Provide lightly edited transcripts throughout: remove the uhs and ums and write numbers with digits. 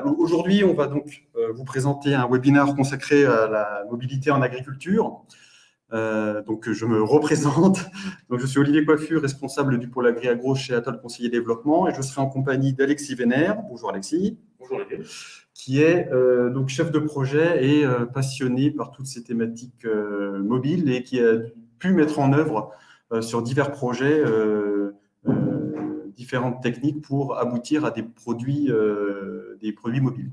Aujourd'hui, on va donc vous présenter un webinaire consacré à la mobilité en agriculture. Donc, je me représente. Donc, je suis Olivier Coiffure, responsable du pôle agri-agro chez Atoll Conseiller Développement, et je serai en compagnie d'Alexis Vénère. Bonjour Alexis. Bonjour Olivier. Qui est donc chef de projet et passionné par toutes ces thématiques mobiles et qui a pu mettre en œuvre sur divers projets différentes techniques pour aboutir à des produits mobiles.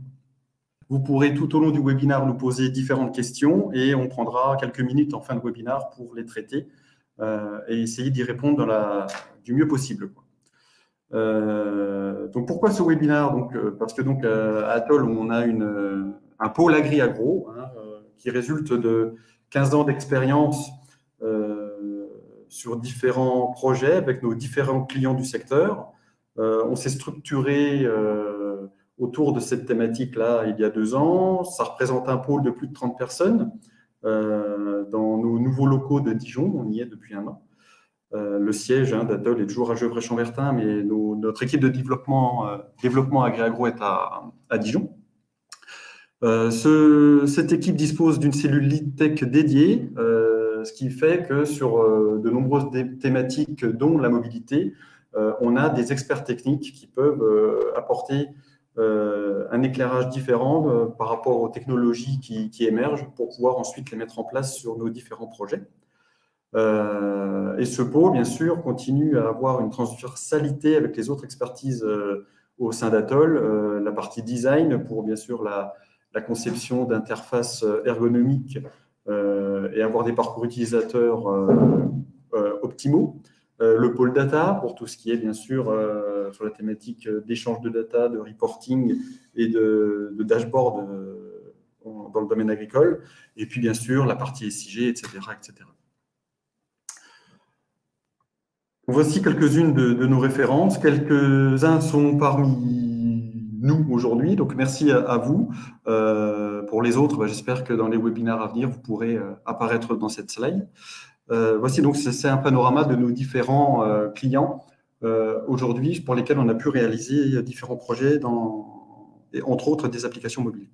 Vous pourrez tout au long du webinaire nous poser différentes questions et on prendra quelques minutes en fin de webinaire pour les traiter et essayer d'y répondre du mieux possible. Donc pourquoi ce webinaire? Parce que à Atoll, on a un pôle agri-agro qui résulte de 15 ans d'expérience sur différents projets avec nos différents clients du secteur. On s'est structuré autour de cette thématique-là il y a 2 ans. Ça représente un pôle de plus de 30 personnes dans nos nouveaux locaux de Dijon. On y est depuis 1 an. Le siège d'Atoll est toujours à Gevrey-Chambertin, mais notre équipe de développement agri-agro est à Dijon. Cette équipe dispose d'une cellule lead tech dédiée, ce qui fait que sur de nombreuses thématiques, dont la mobilité, on a des experts techniques qui peuvent apporter un éclairage différent par rapport aux technologies qui émergent pour pouvoir ensuite les mettre en place sur nos différents projets. Et ce pôle, bien sûr, continue à avoir une transversalité avec les autres expertises au sein d'Atoll, la partie design pour, bien sûr, la conception d'interfaces ergonomiques et avoir des parcours utilisateurs optimaux. Le pôle data pour tout ce qui est, bien sûr, sur la thématique d'échange de data, de reporting et de dashboard dans le domaine agricole. Et puis, bien sûr, la partie SIG, etc., etc. Voici quelques-unes de nos références. Quelques-uns sont parmi nous aujourd'hui, donc merci à vous. Pour les autres, j'espère que dans les webinaires à venir, vous pourrez apparaître dans cette slide. Voici donc, c'est un panorama de nos différents clients aujourd'hui pour lesquels on a pu réaliser différents projets, et entre autres des applications mobiles.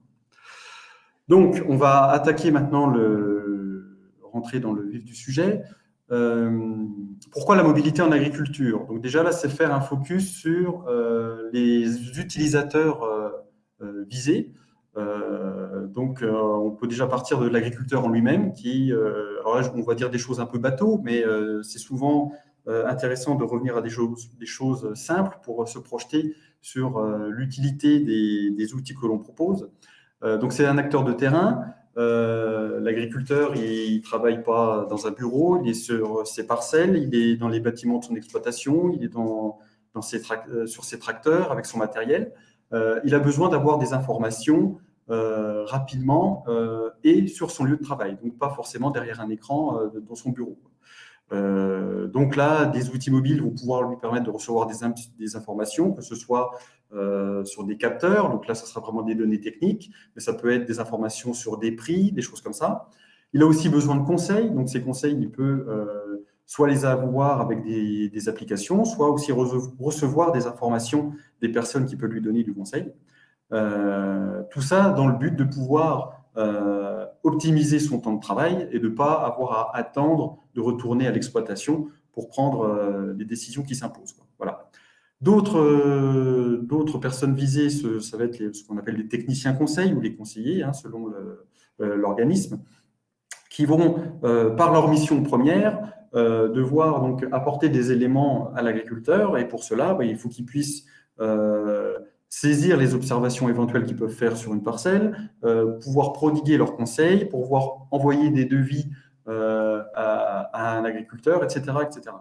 Donc, on va attaquer maintenant rentrer dans le vif du sujet. Pourquoi la mobilité en agriculture? Donc déjà là, c'est faire un focus sur les utilisateurs visés. On peut déjà partir de l'agriculteur en lui-même qui, alors là, on va dire des choses un peu bateau, mais c'est souvent intéressant de revenir à des choses simples pour se projeter sur l'utilité des outils que l'on propose. Donc c'est un acteur de terrain. L'agriculteur, il ne travaille pas dans un bureau, il est sur ses parcelles, il est dans les bâtiments de son exploitation, il est sur ses tracteurs avec son matériel. Il a besoin d'avoir des informations rapidement et sur son lieu de travail, donc pas forcément derrière un écran dans son bureau. Donc là, des outils mobiles vont pouvoir lui permettre de recevoir des informations, que ce soit sur des capteurs, donc là, ça sera vraiment des données techniques, mais ça peut être des informations sur des prix, des choses comme ça. Il a aussi besoin de conseils, donc ces conseils, il peut soit les avoir avec des applications, soit aussi recevoir des informations des personnes qui peuvent lui donner du conseil. Tout ça dans le but de pouvoir optimiser son temps de travail et de ne pas avoir à attendre de retourner à l'exploitation pour prendre les décisions qui s'imposent. Voilà. D'autres personnes visées, ça va être ce qu'on appelle les techniciens conseils ou les conseillers, selon l'organisme, qui vont, par leur mission première, devoir donc apporter des éléments à l'agriculteur. Et pour cela, il faut qu'ils puissent saisir les observations éventuelles qu'ils peuvent faire sur une parcelle, pouvoir prodiguer leurs conseils, pouvoir envoyer des devis à un agriculteur, etc., etc.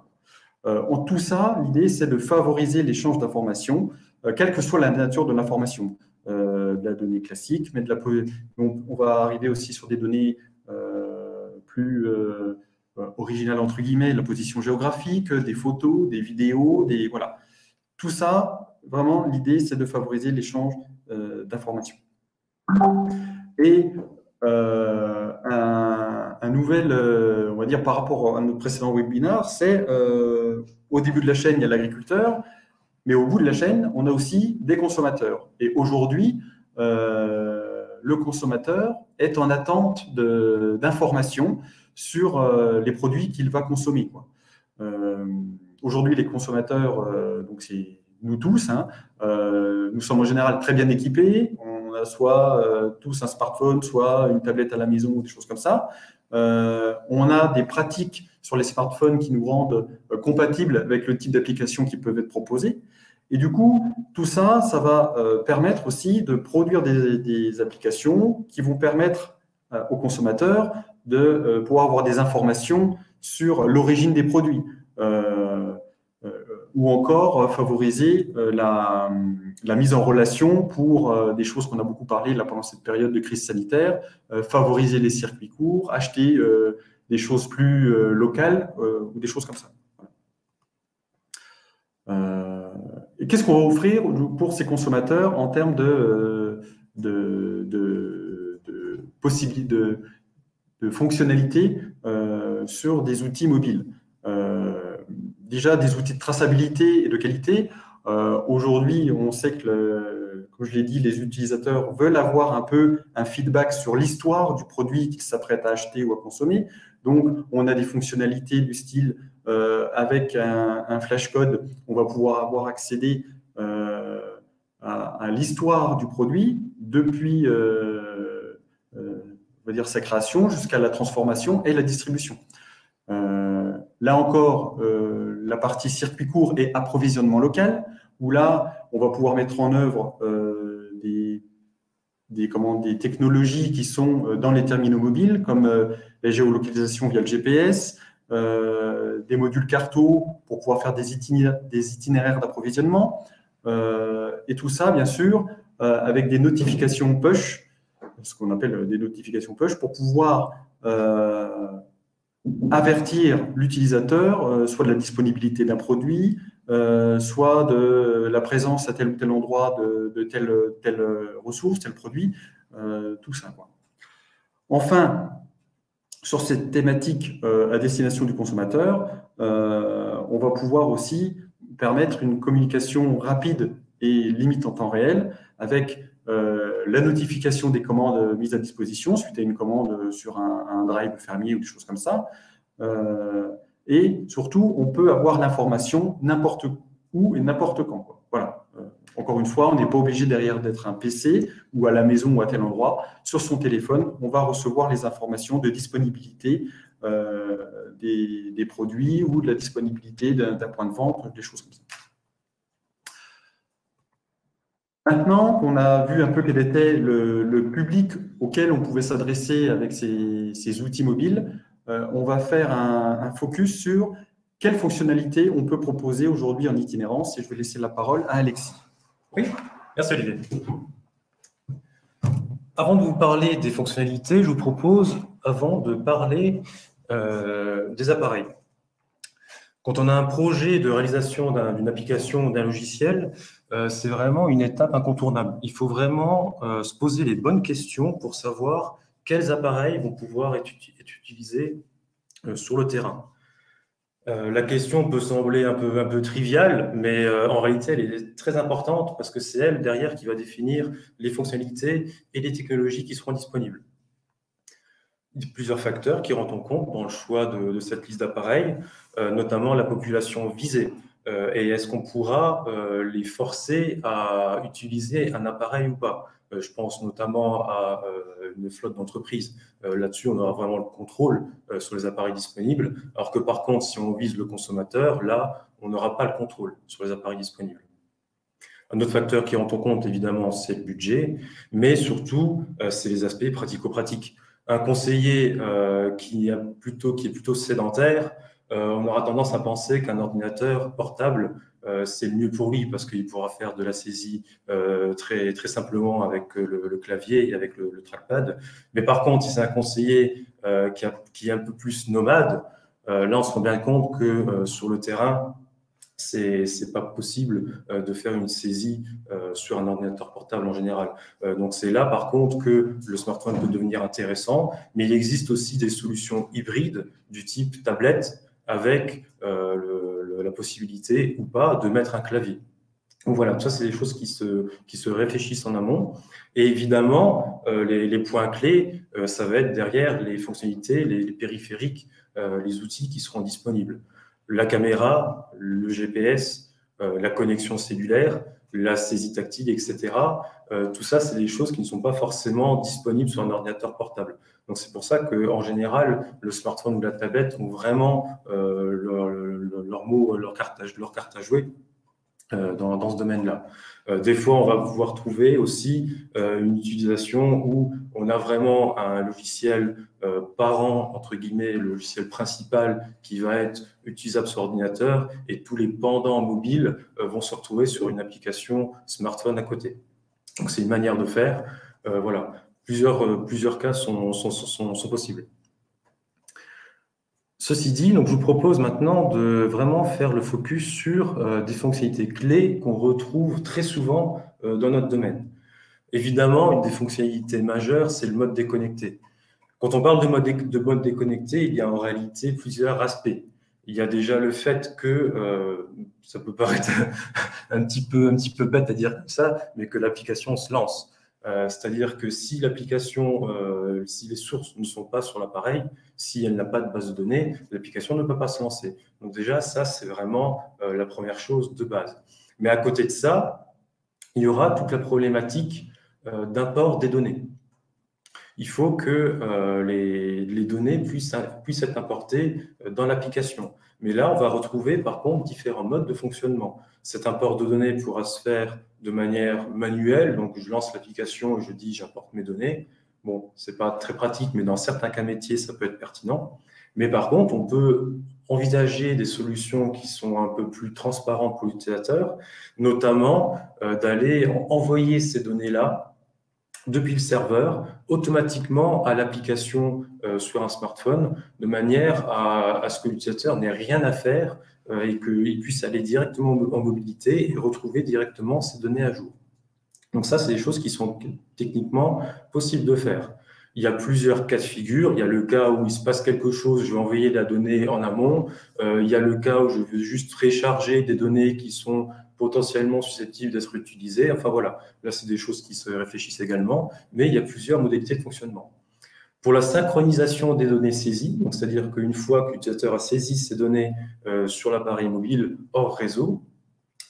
En tout ça, l'idée, c'est de favoriser l'échange d'informations, quelle que soit la nature de l'information, de la donnée classique, mais on va arriver aussi sur des données plus originales, entre guillemets, la position géographique, des photos, des vidéos, voilà. Tout ça, vraiment, l'idée, c'est de favoriser l'échange d'informations. Et un nouvel, on va dire, par rapport à notre précédent webinaire, c'est au début de la chaîne, il y a l'agriculteur, mais au bout de la chaîne, on a aussi des consommateurs. Et aujourd'hui, le consommateur est en attente d'informations sur les produits qu'il va consommer, quoi. Aujourd'hui, les consommateurs, donc c'est nous tous, hein, nous sommes en général très bien équipés. On a soit tous un smartphone, soit une tablette à la maison ou des choses comme ça. On a des pratiques sur les smartphones qui nous rendent compatibles avec le type d'applications qui peuvent être proposées. Et du coup, tout ça, ça va permettre aussi de produire des applications qui vont permettre aux consommateurs de pouvoir avoir des informations sur l'origine des produits ou encore favoriser la mise en relation pour des choses qu'on a beaucoup parlé là, pendant cette période de crise sanitaire, favoriser les circuits courts, acheter des choses plus locales ou des choses comme ça. Et qu'est-ce qu'on va offrir pour ces consommateurs en termes de possibilités, de fonctionnalités sur des outils mobiles? Déjà, des outils de traçabilité et de qualité. Aujourd'hui, on sait que, comme je l'ai dit, les utilisateurs veulent avoir un peu un feedback sur l'histoire du produit qu'ils s'apprêtent à acheter ou à consommer. Donc, on a des fonctionnalités du style, avec un flashcode, on va pouvoir avoir accédé à l'histoire du produit depuis on va dire sa création jusqu'à la transformation et la distribution. Là encore, la partie circuit court et approvisionnement local, où là, on va pouvoir mettre en œuvre des technologies qui sont dans les terminaux mobiles, comme la géolocalisation via le GPS, des modules carto pour pouvoir faire des itinéraires d'approvisionnement, et tout ça, bien sûr, avec des notifications push, ce qu'on appelle des notifications push, pour pouvoir avertir l'utilisateur soit de la disponibilité d'un produit, soit de la présence à tel ou tel endroit de telle ressource, tel produit, tout ça, quoi. Enfin, sur cette thématique à destination du consommateur, on va pouvoir aussi permettre une communication rapide et limite en temps réel avec la notification des commandes mises à disposition suite à une commande sur un drive fermier ou des choses comme ça. Et surtout, on peut avoir l'information n'importe où et n'importe quand, quoi. Voilà. Encore une fois, on n'est pas obligé derrière d'être un PC ou à la maison ou à tel endroit. Sur son téléphone, on va recevoir les informations de disponibilité des produits ou de la disponibilité d'un point de vente, des choses comme ça. Maintenant qu'on a vu un peu quel était le public auquel on pouvait s'adresser avec ces outils mobiles, on va faire un focus sur quelles fonctionnalités on peut proposer aujourd'hui en itinérance. Et je vais laisser la parole à Alexis. Oui, merci Olivier. Avant de vous parler des fonctionnalités, je vous propose, avant de parler des appareils. Quand on a un projet de réalisation d'une application ou d'un logiciel, c'est vraiment une étape incontournable. Il faut vraiment se poser les bonnes questions pour savoir quels appareils vont pouvoir être utilisés sur le terrain. La question peut sembler un peu triviale, mais en réalité, elle est très importante parce que c'est elle, derrière, qui va définir les fonctionnalités et les technologies qui seront disponibles. Il y a plusieurs facteurs qui rentrent en compte dans le choix de cette liste d'appareils, notamment la population visée. Et est-ce qu'on pourra les forcer à utiliser un appareil ou pas? Je pense notamment à une flotte d'entreprises. Là-dessus, on aura vraiment le contrôle sur les appareils disponibles, alors que par contre, si on vise le consommateur, là, on n'aura pas le contrôle sur les appareils disponibles. Un autre facteur qui rentre en compte, évidemment, c'est le budget, mais surtout, c'est les aspects pratico-pratiques. Un conseiller qui est plutôt sédentaire, on aura tendance à penser qu'un ordinateur portable, c'est le mieux pour lui parce qu'il pourra faire de la saisie très, très simplement avec le clavier et avec le trackpad. Mais par contre, si c'est un conseiller qui est un peu plus nomade, là, on se rend bien compte que sur le terrain, c'est pas possible de faire une saisie sur un ordinateur portable en général. Donc c'est là par contre que le smartphone peut devenir intéressant, mais il existe aussi des solutions hybrides du type tablette avec la possibilité ou pas de mettre un clavier. Donc voilà, ça, c'est des choses qui se réfléchissent en amont. Et évidemment, les points clés, ça va être derrière les fonctionnalités, les périphériques, les outils qui seront disponibles. La caméra, le GPS, la connexion cellulaire, la saisie tactile, etc. Tout ça, c'est des choses qui ne sont pas forcément disponibles sur un ordinateur portable. Donc c'est pour ça qu'en général, le smartphone ou la tablette ont vraiment leur carte à jouer dans ce domaine-là. Des fois, on va pouvoir trouver aussi une utilisation où on a vraiment un logiciel parent, entre guillemets, le logiciel principal qui va être utilisable sur ordinateur, et tous les pendants mobiles vont se retrouver sur une application smartphone à côté. Donc, c'est une manière de faire. Voilà, plusieurs cas sont possibles. Ceci dit, donc je vous propose maintenant de vraiment faire le focus sur des fonctionnalités clés qu'on retrouve très souvent dans notre domaine. Évidemment, une des fonctionnalités majeures, c'est le mode déconnecté. Quand on parle de mode déconnecté, il y a en réalité plusieurs aspects. Il y a déjà le fait que, ça peut paraître un petit peu bête à dire comme ça, mais que l'application se lance. C'est-à-dire que si l'application, si les sources ne sont pas sur l'appareil, si elle n'a pas de base de données, l'application ne peut pas se lancer. Donc déjà, ça, c'est vraiment la première chose de base. Mais à côté de ça, il y aura toute la problématique d'import des données. Il faut que les données puissent être importées dans l'application. Mais là, on va retrouver par contre différents modes de fonctionnement. Cet import de données pourra se faire de manière manuelle, donc je lance l'application et je dis j'importe mes données. Bon, c'est pas très pratique, mais dans certains cas métiers, ça peut être pertinent. Mais par contre, on peut envisager des solutions qui sont un peu plus transparentes pour l'utilisateur, notamment d'aller envoyer ces données-là depuis le serveur automatiquement à l'application sur un smartphone, de manière à ce que l'utilisateur n'ait rien à faire et qu'il puisse aller directement en mobilité et retrouver directement ces données à jour. Donc ça, c'est des choses qui sont techniquement possibles de faire. Il y a plusieurs cas de figure. Il y a le cas où il se passe quelque chose, je vais envoyer la donnée en amont. Il y a le cas où je veux juste recharger des données qui sont potentiellement susceptibles d'être utilisées. Enfin voilà, là, c'est des choses qui se réfléchissent également, mais il y a plusieurs modalités de fonctionnement. Pour la synchronisation des données saisies, donc c'est-à-dire qu'une fois que l'utilisateur a saisi ces données sur l'appareil mobile hors réseau,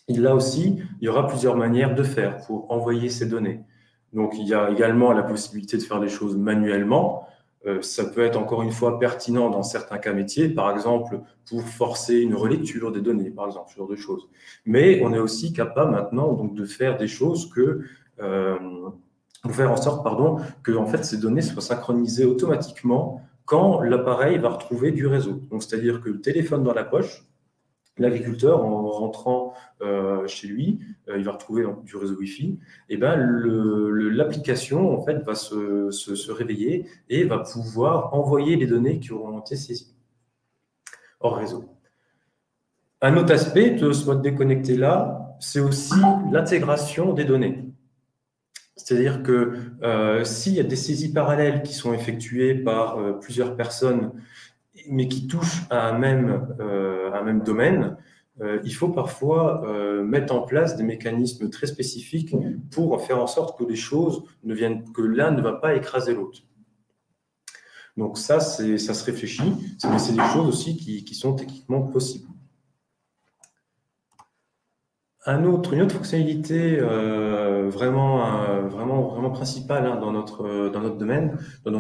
là aussi, il y aura plusieurs manières de faire pour envoyer ces données. Donc, il y a également la possibilité de faire les choses manuellement. Ça peut être encore une fois pertinent dans certains cas métiers, par exemple pour forcer une relecture des données, par exemple, ce genre de choses. Mais on est aussi capable maintenant donc, de faire des choses pour faire en sorte que en fait, ces données soient synchronisées automatiquement quand l'appareil va retrouver du réseau. Donc, c'est-à-dire que le téléphone dans la poche, l'agriculteur, en rentrant chez lui, il va retrouver du réseau Wi-Fi, et ben l'application en fait va se réveiller et va pouvoir envoyer les données qui auront été saisies hors réseau. Un autre aspect de ce mode déconnecté-là, c'est aussi l'intégration des données. C'est-à-dire que s'il y a des saisies parallèles qui sont effectuées par plusieurs personnes, mais qui touchent à un même domaine, il faut parfois mettre en place des mécanismes très spécifiques pour faire en sorte que les choses que l'un ne va pas écraser l'autre. Donc ça se réfléchit, mais c'est des choses aussi qui sont techniquement possibles. Une autre fonctionnalité vraiment principale dans notre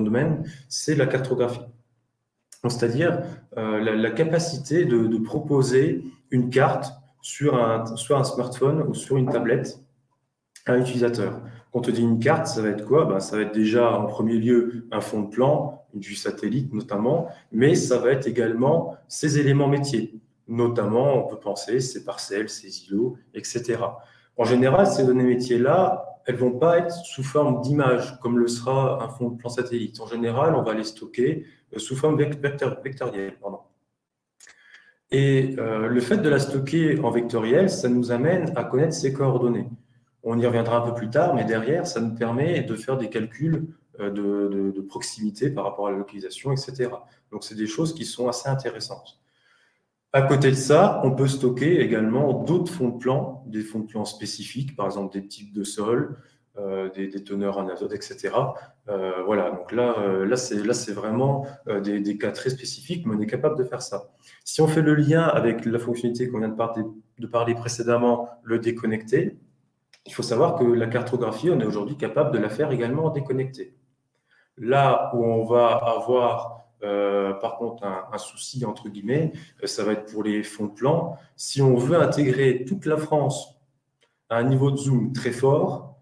domaine, c'est la cartographie. C'est-à-dire la capacité de proposer une carte sur soit un smartphone ou sur une tablette à un utilisateur. Quand on dit une carte, ça va être quoi? Ça va être déjà en premier lieu un fond de plan, du satellite notamment, mais ça va être également ces éléments métiers. Notamment, on peut penser ces parcelles, ces îlots, etc. En général, ces données métiers-là, elles ne vont pas être sous forme d'image, comme le sera un fond de plan satellite. En général, on va les stocker sous forme vectorielle. Et le fait de la stocker en vectoriel, ça nous amène à connaître ses coordonnées. On y reviendra un peu plus tard, mais derrière, ça nous permet de faire des calculs de proximité par rapport à la localisation, etc. Donc, c'est des choses qui sont assez intéressantes. À côté de ça, on peut stocker également d'autres fonds de plan, des fonds de plan spécifiques, par exemple des types de sol, des teneurs en azote, etc. Voilà, donc là c'est vraiment des cas très spécifiques, mais on est capable de faire ça. Si on fait le lien avec la fonctionnalité qu'on vient de parler précédemment, le déconnecté, il faut savoir que la cartographie, on est aujourd'hui capable de la faire également en déconnecté. Là où on va avoir par contre un souci, entre guillemets, ça va être pour les fonds de plan. Si on veut intégrer toute la France à un niveau de zoom très fort,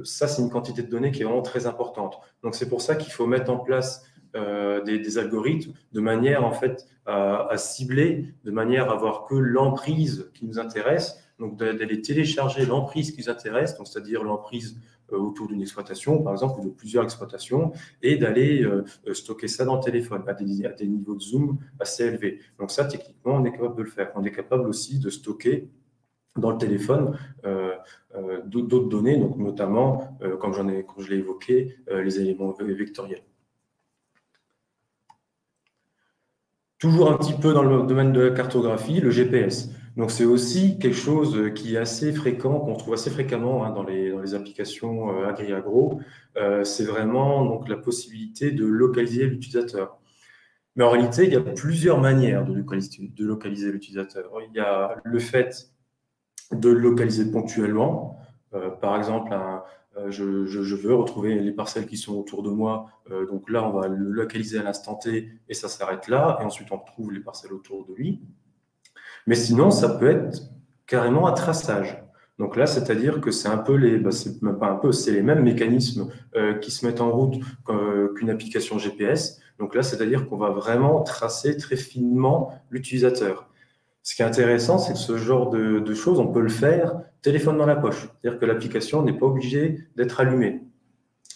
ça c'est une quantité de données qui est vraiment très importante. Donc c'est pour ça qu'il faut mettre en place des algorithmes de manière en fait à cibler, de manière à avoir que l'emprise qui nous intéresse, donc d'aller télécharger l'emprise qui nous intéresse, donc c'est-à-dire l'emprise autour d'une exploitation, par exemple, ou de plusieurs exploitations, et d'aller stocker ça dans le téléphone à des niveaux de zoom assez élevés. Donc ça, techniquement, on est capable de le faire. On est capable aussi de stocker dans le téléphone d'autres données, donc notamment, comme je l'ai évoqué, les éléments vectoriels. Toujours un petit peu dans le domaine de la cartographie, le GPS. Donc, c'est aussi quelque chose qui est assez fréquent, qu'on trouve assez fréquemment dans les applications agri-agro. C'est vraiment donc, la possibilité de localiser l'utilisateur. Mais en réalité, il y a plusieurs manières de localiser l'utilisateur. Il y a le fait de le localiser ponctuellement. Par exemple, je veux retrouver les parcelles qui sont autour de moi. Donc là, on va le localiser à l'instant T et ça s'arrête là. Et ensuite, on retrouve les parcelles autour de lui. Mais sinon, ça peut être carrément un traçage. Donc là, c'est-à-dire que c'est un peu c'est même pas un peu, c'est les mêmes mécanismes qui se mettent en route qu'une application GPS. Donc là, c'est-à-dire qu'on va vraiment tracer très finement l'utilisateur. Ce qui est intéressant, c'est que ce genre de choses, on peut le faire téléphone dans la poche. C'est-à-dire que l'application n'est pas obligée d'être allumée.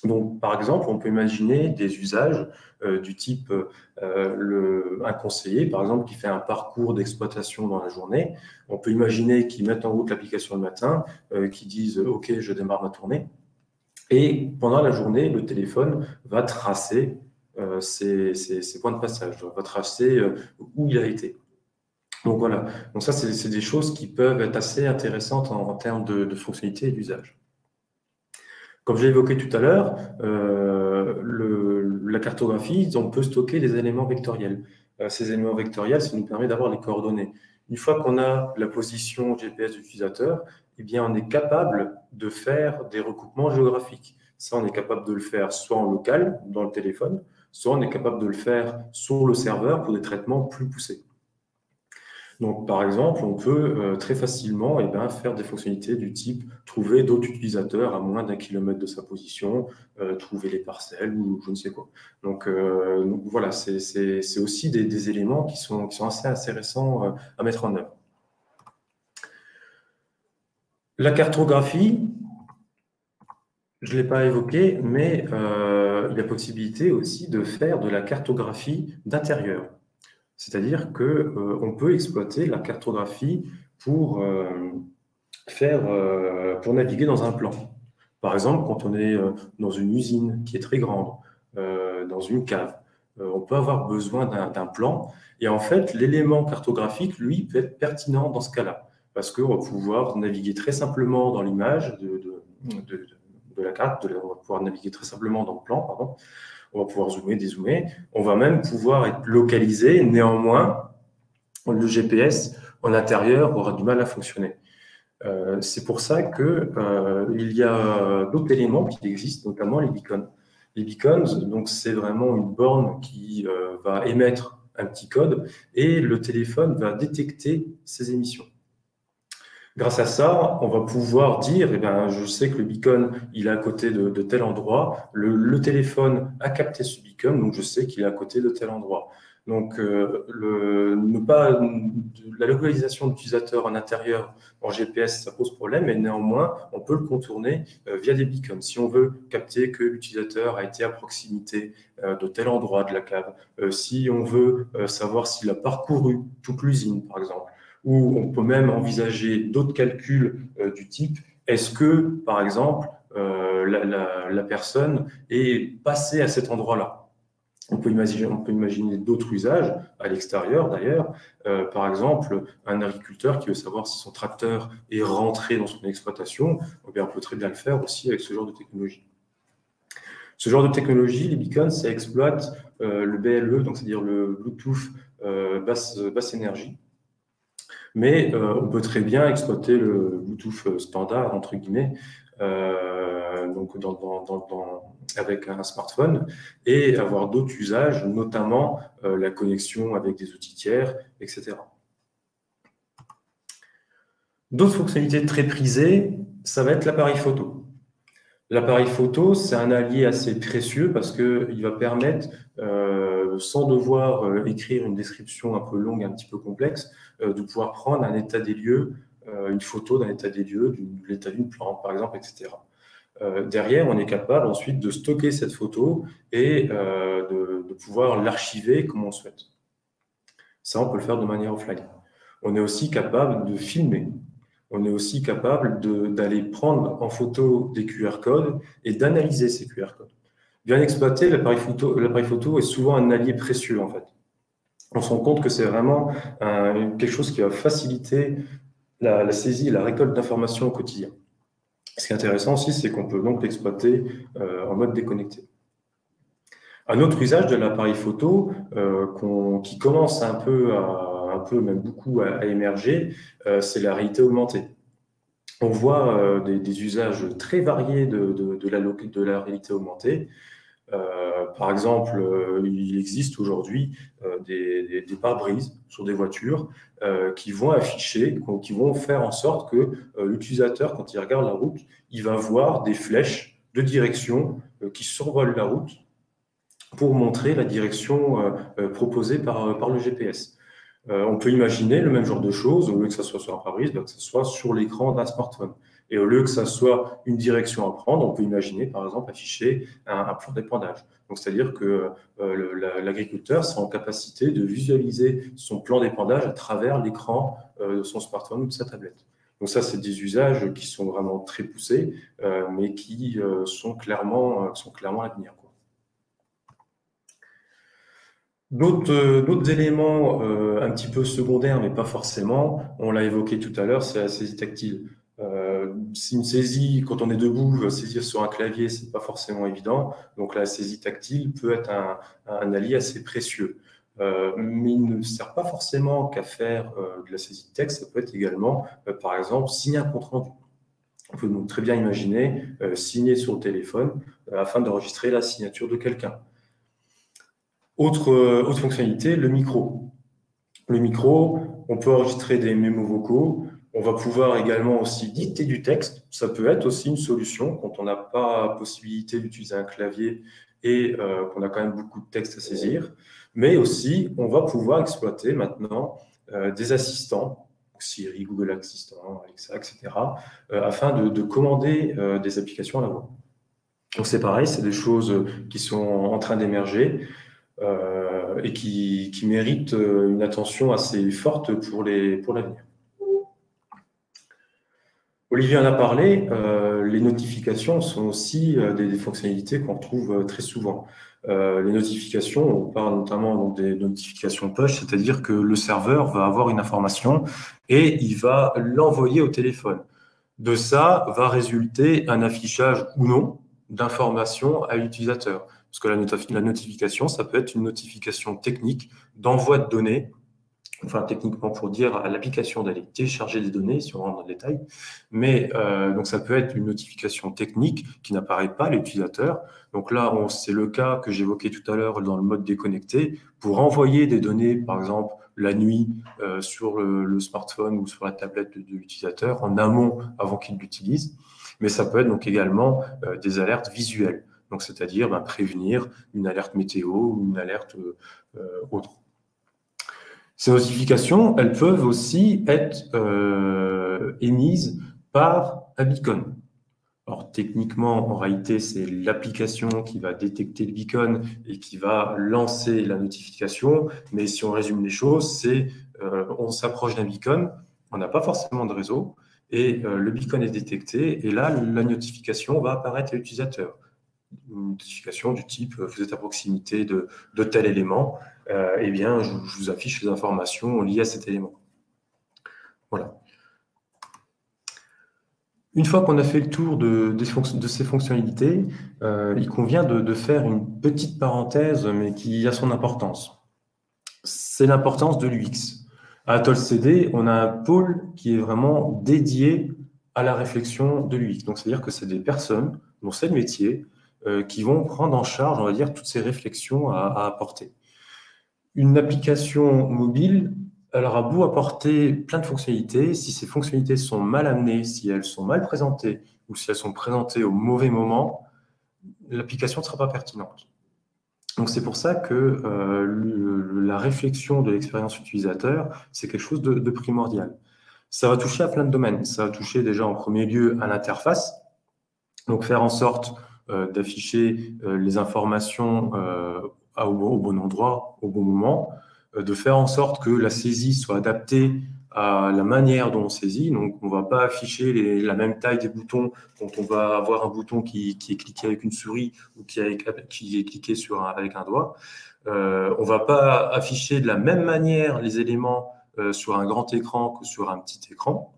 Donc, par exemple, on peut imaginer des usages du type un conseiller, par exemple, qui fait un parcours d'exploitation dans la journée. On peut imaginer qu'il mette en route l'application le matin, qu'il dise « OK, je démarre ma tournée ». Et pendant la journée, le téléphone va tracer ses points de passage, va tracer où il a été. Donc voilà, donc ça, c'est des choses qui peuvent être assez intéressantes en termes de fonctionnalité et d'usage. Comme je l'ai évoqué tout à l'heure, la cartographie, on peut stocker des éléments vectoriels. Ces éléments vectoriels, ça nous permet d'avoir les coordonnées. Une fois qu'on a la position GPS de l'utilisateur, eh bien, on est capable de faire des recoupements géographiques. Ça, on est capable de le faire soit en local, dans le téléphone, soit on est capable de le faire sur le serveur pour des traitements plus poussés. Donc, par exemple, on peut très facilement faire des fonctionnalités du type trouver d'autres utilisateurs à moins d'1 kilomètre de sa position, trouver les parcelles ou je ne sais quoi. Donc voilà, c'est aussi des éléments qui sont assez intéressants à mettre en œuvre. La cartographie, je ne l'ai pas évoqué, mais il y a possibilité aussi de faire de la cartographie d'intérieur. C'est-à-dire qu'on peut exploiter la cartographie pour naviguer dans un plan. Par exemple, quand on est dans une usine qui est très grande, dans une cave, on peut avoir besoin d'un plan. Et en fait, l'élément cartographique, lui, peut être pertinent dans ce cas-là. Parce qu'on va pouvoir naviguer très simplement dans l'image de la carte, on va pouvoir naviguer très simplement dans le plan, pardon. On va pouvoir zoomer, dézoomer. On va même pouvoir être localisé. Néanmoins, le GPS en intérieur aura du mal à fonctionner. C'est pour ça qu'il y a d'autres éléments qui existent, notamment les beacons. Les beacons, donc c'est vraiment une borne qui va émettre un petit code et le téléphone va détecter ces émissions. Grâce à ça, on va pouvoir dire, je sais que le beacon, il est à côté de tel endroit. Le téléphone a capté ce beacon, donc je sais qu'il est à côté de tel endroit. Donc, la localisation d'utilisateur en intérieur en GPS, ça pose problème, mais néanmoins, on peut le contourner via des beacons. Si on veut capter que l'utilisateur a été à proximité de tel endroit de la cave, si on veut savoir s'il a parcouru toute l'usine, par exemple, ou on peut même envisager d'autres calculs du type est-ce que, par exemple, la personne est passée à cet endroit-là. On peut imaginer d'autres usages, à l'extérieur d'ailleurs. Par exemple, un agriculteur qui veut savoir si son tracteur est rentré dans son exploitation, eh bien, on peut très bien le faire aussi avec ce genre de technologie. Ce genre de technologie, les beacons, ça exploite le BLE, donc c'est-à-dire le Bluetooth basse énergie. Mais on peut très bien exploiter le Bluetooth standard, entre guillemets, donc avec un smartphone, et avoir d'autres usages, notamment la connexion avec des outils tiers, etc. D'autres fonctionnalités très prisées, ça va être l'appareil photo. L'appareil photo, c'est un allié assez précieux parce qu'il va permettre, sans devoir écrire une description un peu longue, un petit peu complexe, de pouvoir prendre un état des lieux, une photo d'un état des lieux, de l'état d'une plante, par exemple, etc. Derrière, on est capable ensuite de stocker cette photo et de pouvoir l'archiver comme on le souhaite. Ça, on peut le faire de manière offline. On est aussi capable de filmer. On est aussi capable d'aller prendre en photo des QR codes et d'analyser ces QR codes. Bien exploité, l'appareil photo est souvent un allié précieux, en fait. On se rend compte que c'est vraiment quelque chose qui va faciliter la saisie et la récolte d'informations au quotidien. Ce qui est intéressant aussi, c'est qu'on peut donc l'exploiter en mode déconnecté. Un autre usage de l'appareil photo qui commence un peu, même beaucoup à émerger, c'est la réalité augmentée. On voit des usages très variés de la réalité augmentée. Par exemple, il existe aujourd'hui des pare-brises sur des voitures qui vont afficher, qui vont faire en sorte que l'utilisateur, quand il regarde la route, il va voir des flèches de direction qui survolent la route pour montrer la direction proposée par le GPS. On peut imaginer le même genre de choses, au lieu que ça soit sur un pare-brise, que ça soit sur l'écran d'un smartphone. Et au lieu que ça soit une direction à prendre, on peut imaginer, par exemple, afficher un plan d'épandage. Donc, c'est-à-dire que l'agriculteur sera en capacité de visualiser son plan d'épandage à travers l'écran de son smartphone ou de sa tablette. Donc ça, c'est des usages qui sont vraiment très poussés, mais qui sont clairement l'avenir. D'autres éléments un petit peu secondaires, mais pas forcément, on l'a évoqué tout à l'heure, c'est la saisie tactile. Si une saisie, quand on est debout, saisir sur un clavier, c'est pas forcément évident. Donc la saisie tactile peut être un allié assez précieux. Mais il ne sert pas forcément qu'à faire de la saisie de texte, ça peut être également, par exemple, signer un compte-rendu. On peut donc très bien imaginer signer sur le téléphone afin d'enregistrer la signature de quelqu'un. Autre fonctionnalité, le micro. Le micro, on peut enregistrer des mémos vocaux. On va pouvoir également aussi dicter du texte. Ça peut être aussi une solution quand on n'a pas possibilité d'utiliser un clavier et qu'on a quand même beaucoup de texte à saisir. Mais aussi, on va pouvoir exploiter maintenant des assistants, Siri, Google Assistant, Alexa, etc., afin de commander des applications à la voix. Donc c'est pareil, c'est des choses qui sont en train d'émerger. Et qui méritent une attention assez forte pour l'avenir. Olivier en a parlé, les notifications sont aussi des fonctionnalités qu'on retrouve très souvent. Les notifications, on parle notamment donc, des notifications push, c'est-à-dire que le serveur va avoir une information et il va l'envoyer au téléphone. De ça va résulter un affichage ou non d'informations à l'utilisateur. Parce que la notification, ça peut être une notification technique d'envoi de données, enfin techniquement pour dire à l'application d'aller télécharger des données, si on rentre dans le détail, mais donc ça peut être une notification technique qui n'apparaît pas à l'utilisateur. Donc là, c'est le cas que j'évoquais tout à l'heure dans le mode déconnecté, pour envoyer des données, par exemple, la nuit sur le smartphone ou sur la tablette de l'utilisateur, en amont avant qu'il l'utilise. Mais ça peut être donc également des alertes visuelles. Donc, c'est-à-dire prévenir une alerte météo ou une alerte autre. Ces notifications, elles peuvent aussi être émises par un beacon. Alors, techniquement, en réalité, c'est l'application qui va détecter le beacon et qui va lancer la notification. Mais si on résume les choses, c'est on s'approche d'un beacon, on n'a pas forcément de réseau, et le beacon est détecté, et là, la notification va apparaître à l'utilisateur. une notification du type vous êtes à proximité de tel élément, eh bien, je vous affiche les informations liées à cet élément. Voilà. Une fois qu'on a fait le tour de ces fonctionnalités, il convient de faire une petite parenthèse, mais qui a son importance. C'est l'importance de l'UX. À Atoll CD, on a un pôle qui est vraiment dédié à la réflexion de l'UX. Donc, c'est-à-dire que c'est des personnes dont c'est le métier qui vont prendre en charge, on va dire, toutes ces réflexions à apporter. Une application mobile, elle aura beau apporter plein de fonctionnalités, si ces fonctionnalités sont mal amenées, si elles sont mal présentées ou si elles sont présentées au mauvais moment, l'application ne sera pas pertinente. Donc, c'est pour ça que la réflexion de l'expérience utilisateur, c'est quelque chose de primordial. Ça va toucher à plein de domaines. Ça va toucher déjà en premier lieu à l'interface, donc faire en sorte d'afficher les informations au bon endroit, au bon moment, de faire en sorte que la saisie soit adaptée à la manière dont on saisit. Donc, on ne va pas afficher la même taille des boutons quand on va avoir un bouton qui est cliqué avec une souris ou qui est cliqué avec un doigt. On ne va pas afficher de la même manière les éléments sur un grand écran que sur un petit écran.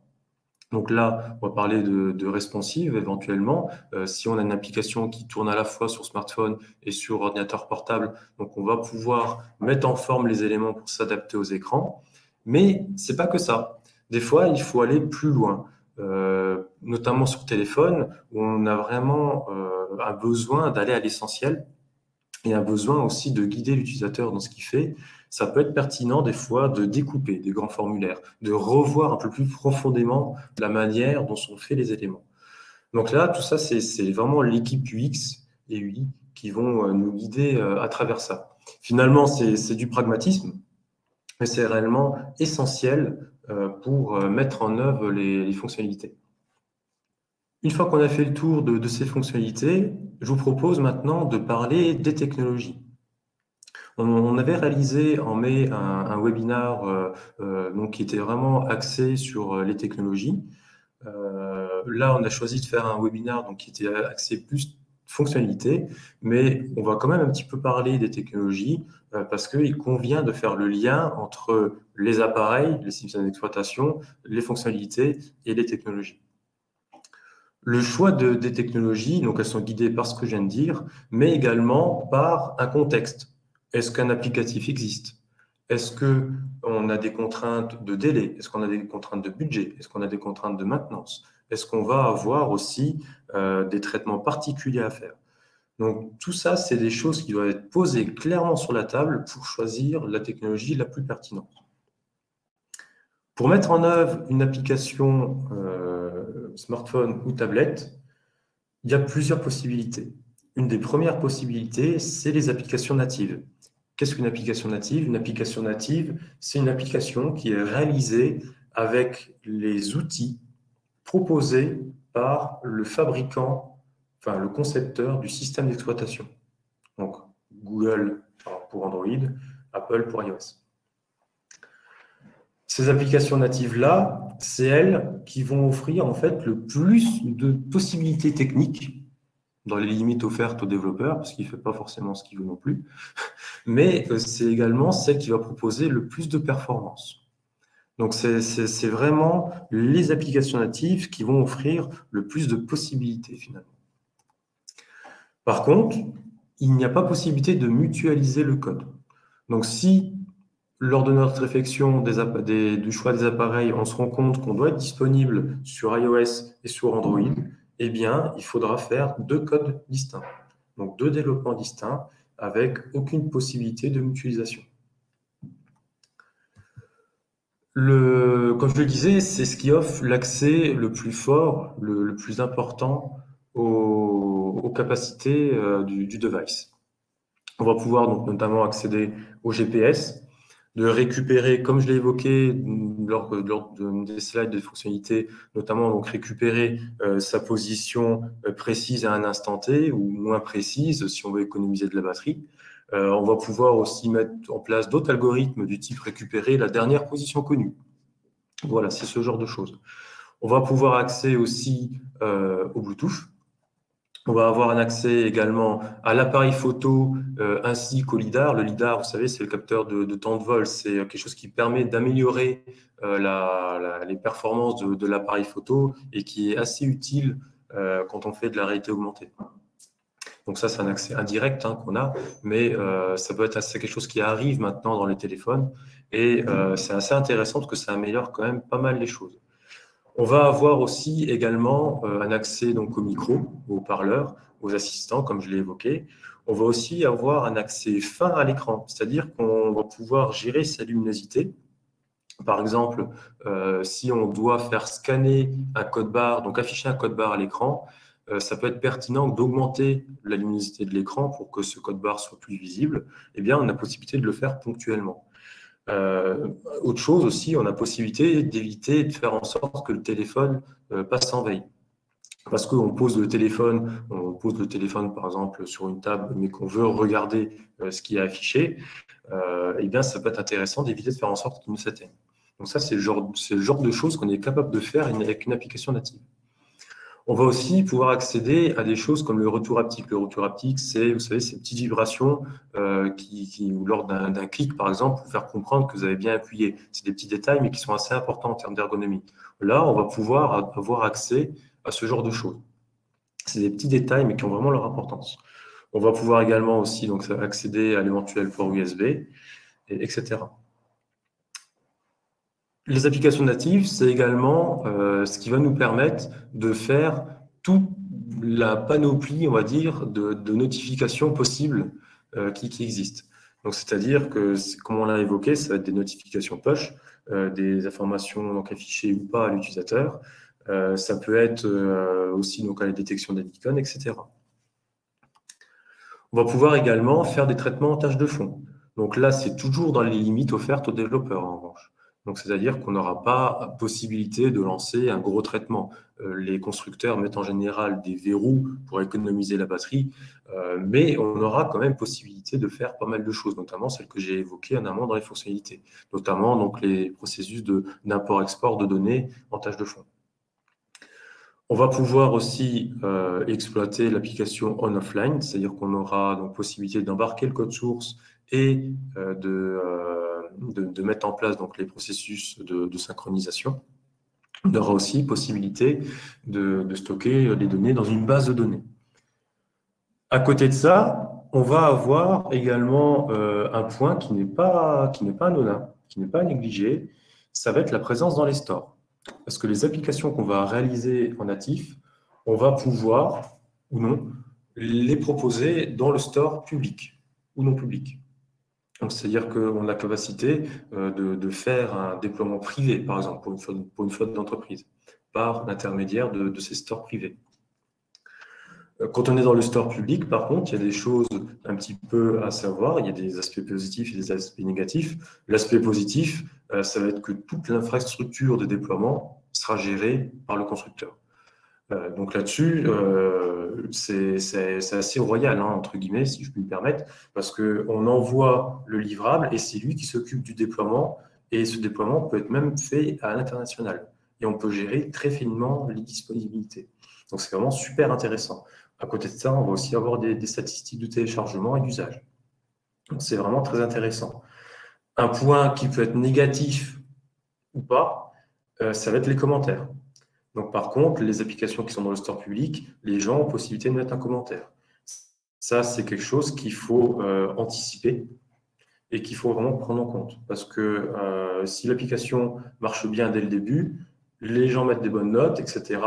Donc là, on va parler de responsive éventuellement. Si on a une application qui tourne à la fois sur smartphone et sur ordinateur portable, donc on va pouvoir mettre en forme les éléments pour s'adapter aux écrans. Mais c'est pas que ça. Des fois, il faut aller plus loin, notamment sur téléphone, où on a vraiment un besoin d'aller à l'essentiel et un besoin aussi de guider l'utilisateur dans ce qu'il fait. Ça peut être pertinent des fois de découper des grands formulaires, de revoir un peu plus profondément la manière dont sont faits les éléments. Donc là, tout ça, c'est vraiment l'équipe UX et UI qui vont nous guider à travers ça. Finalement, c'est du pragmatisme, mais c'est réellement essentiel pour mettre en œuvre les fonctionnalités. Une fois qu'on a fait le tour de ces fonctionnalités, je vous propose maintenant de parler des technologies. On avait réalisé en mai un webinaire donc, qui était vraiment axé sur les technologies. Là, on a choisi de faire un webinaire donc, qui était axé plus fonctionnalité, mais on va quand même un petit peu parler des technologies parce qu'il convient de faire le lien entre les appareils, les systèmes d'exploitation, les fonctionnalités et les technologies. Le choix des technologies, donc elles sont guidées par ce que je viens de dire, mais également par un contexte. Est-ce qu'un applicatif existe? Est-ce qu'on a des contraintes de délai? Est-ce qu'on a des contraintes de budget? Est-ce qu'on a des contraintes de maintenance? Est-ce qu'on va avoir aussi des traitements particuliers à faire? Donc, tout ça, c'est des choses qui doivent être posées clairement sur la table pour choisir la technologie la plus pertinente. Pour mettre en œuvre une application smartphone ou tablette, il y a plusieurs possibilités. Une des premières possibilités, c'est les applications natives. Qu'est-ce qu'une application native? Une application native, c'est une application qui est réalisée avec les outils proposés par le fabricant, enfin le concepteur du système d'exploitation. Donc Google pour Android, Apple pour iOS. Ces applications natives-là, c'est elles qui vont offrir en fait le plus de possibilités techniques dans les limites offertes aux développeurs, parce qu'il ne fait pas forcément ce qu'il veut non plus, mais c'est également celle qui va proposer le plus de performance. Donc, c'est vraiment les applications natives qui vont offrir le plus de possibilités finalement. Par contre, il n'y a pas possibilité de mutualiser le code. Donc, si lors de notre réflexion du choix des appareils, on se rend compte qu'on doit être disponible sur iOS et sur Android, eh bien, il faudra faire deux codes distincts, donc deux développements distincts avec aucune possibilité de mutualisation. Comme je le disais, c'est ce qui offre l'accès le plus fort, le plus important aux capacités du device. On va pouvoir donc notamment accéder au GPS, de récupérer, comme je l'ai évoqué lors des slides de fonctionnalités, notamment donc récupérer sa position précise à un instant T ou moins précise si on veut économiser de la batterie. On va pouvoir aussi mettre en place d'autres algorithmes du type récupérer la dernière position connue. Voilà, c'est ce genre de choses. On va pouvoir accéder aussi au Bluetooth. On va avoir un accès également à l'appareil photo ainsi qu'au lidar. Le lidar, vous savez, c'est le capteur de temps de vol. C'est quelque chose qui permet d'améliorer les performances de l'appareil photo et qui est assez utile quand on fait de la réalité augmentée. Donc ça, c'est un accès indirect qu'on a, mais ça peut être quelque chose qui arrive maintenant dans les téléphones et c'est assez intéressant parce que ça améliore quand même pas mal les choses. On va avoir aussi également un accès donc, au micro, aux haut-parleurs, aux assistants, comme je l'ai évoqué. On va aussi avoir un accès fin à l'écran, c'est-à-dire qu'on va pouvoir gérer sa luminosité. Par exemple, si on doit faire scanner un code barre, donc afficher un code barre à l'écran, ça peut être pertinent d'augmenter la luminosité de l'écran pour que ce code barre soit plus visible. Eh bien, on a la possibilité de le faire ponctuellement. Autre chose aussi, on a possibilité d'éviter de faire en sorte que le téléphone passe en veille. Parce qu'on pose le téléphone par exemple sur une table, mais qu'on veut regarder ce qui est affiché, eh bien ça peut être intéressant d'éviter de faire en sorte qu'il ne s'éteigne. Donc ça, c'est le genre de choses qu'on est capable de faire avec une application native. On va aussi pouvoir accéder à des choses comme le retour haptique. Le retour haptique, c'est, vous savez, ces petites vibrations ou lors d'un clic, par exemple, pour faire comprendre que vous avez bien appuyé. C'est des petits détails, mais qui sont assez importants en termes d'ergonomie. Là, on va pouvoir avoir accès à ce genre de choses. C'est des petits détails, mais qui ont vraiment leur importance. On va pouvoir également aussi donc, accéder à l'éventuel port USB, etc. Les applications natives, c'est également ce qui va nous permettre de faire toute la panoplie, on va dire, de notifications possibles qui existent. Donc, c'est-à-dire que, comme on l'a évoqué, ça va être des notifications push, des informations donc, affichées ou pas à l'utilisateur. Ça peut être aussi donc, à la détection des beacons, etc. On va pouvoir également faire des traitements en tâches de fond. Donc là, c'est toujours dans les limites offertes aux développeurs, en revanche. Donc, c'est-à-dire qu'on n'aura pas possibilité de lancer un gros traitement. Les constructeurs mettent en général des verrous pour économiser la batterie, mais on aura quand même possibilité de faire pas mal de choses, notamment celles que j'ai évoquées en amont dans les fonctionnalités, notamment donc, les processus d'import-export de données en tâche de fond. On va pouvoir aussi exploiter l'application on-offline, c'est-à-dire qu'on aura donc possibilité d'embarquer le code source et de mettre en place donc, les processus de synchronisation. On aura aussi possibilité de stocker les données dans une base de données. À côté de ça, on va avoir également un point qui n'est pas anodin, qui n'est pas négligé, ça va être la présence dans les stores. Parce que les applications qu'on va réaliser en natif, on va pouvoir, ou non, les proposer dans le store public ou non public. C'est-à-dire qu'on a la capacité de faire un déploiement privé, par exemple, pour une flotte d'entreprise, par l'intermédiaire de ces stores privés. Quand on est dans le store public, par contre, il y a des choses un petit peu à savoir. Il y a des aspects positifs et des aspects négatifs. L'aspect positif, ça va être que toute l'infrastructure de déploiement sera gérée par le constructeur. Donc là-dessus, c'est assez royal, entre guillemets, si je puis me permettre, parce qu'on envoie le livrable et c'est lui qui s'occupe du déploiement. Et ce déploiement peut être même fait à l'international. Et on peut gérer très finement les disponibilités. Donc c'est vraiment super intéressant. À côté de ça, on va aussi avoir des statistiques de téléchargement et d'usage. Donc, c'est vraiment très intéressant. Un point qui peut être négatif ou pas, ça va être les commentaires. Donc, par contre, les applications qui sont dans le store public, les gens ont possibilité de mettre un commentaire. Ça, c'est quelque chose qu'il faut anticiper et qu'il faut vraiment prendre en compte. Parce que si l'application marche bien dès le début, les gens mettent des bonnes notes, etc.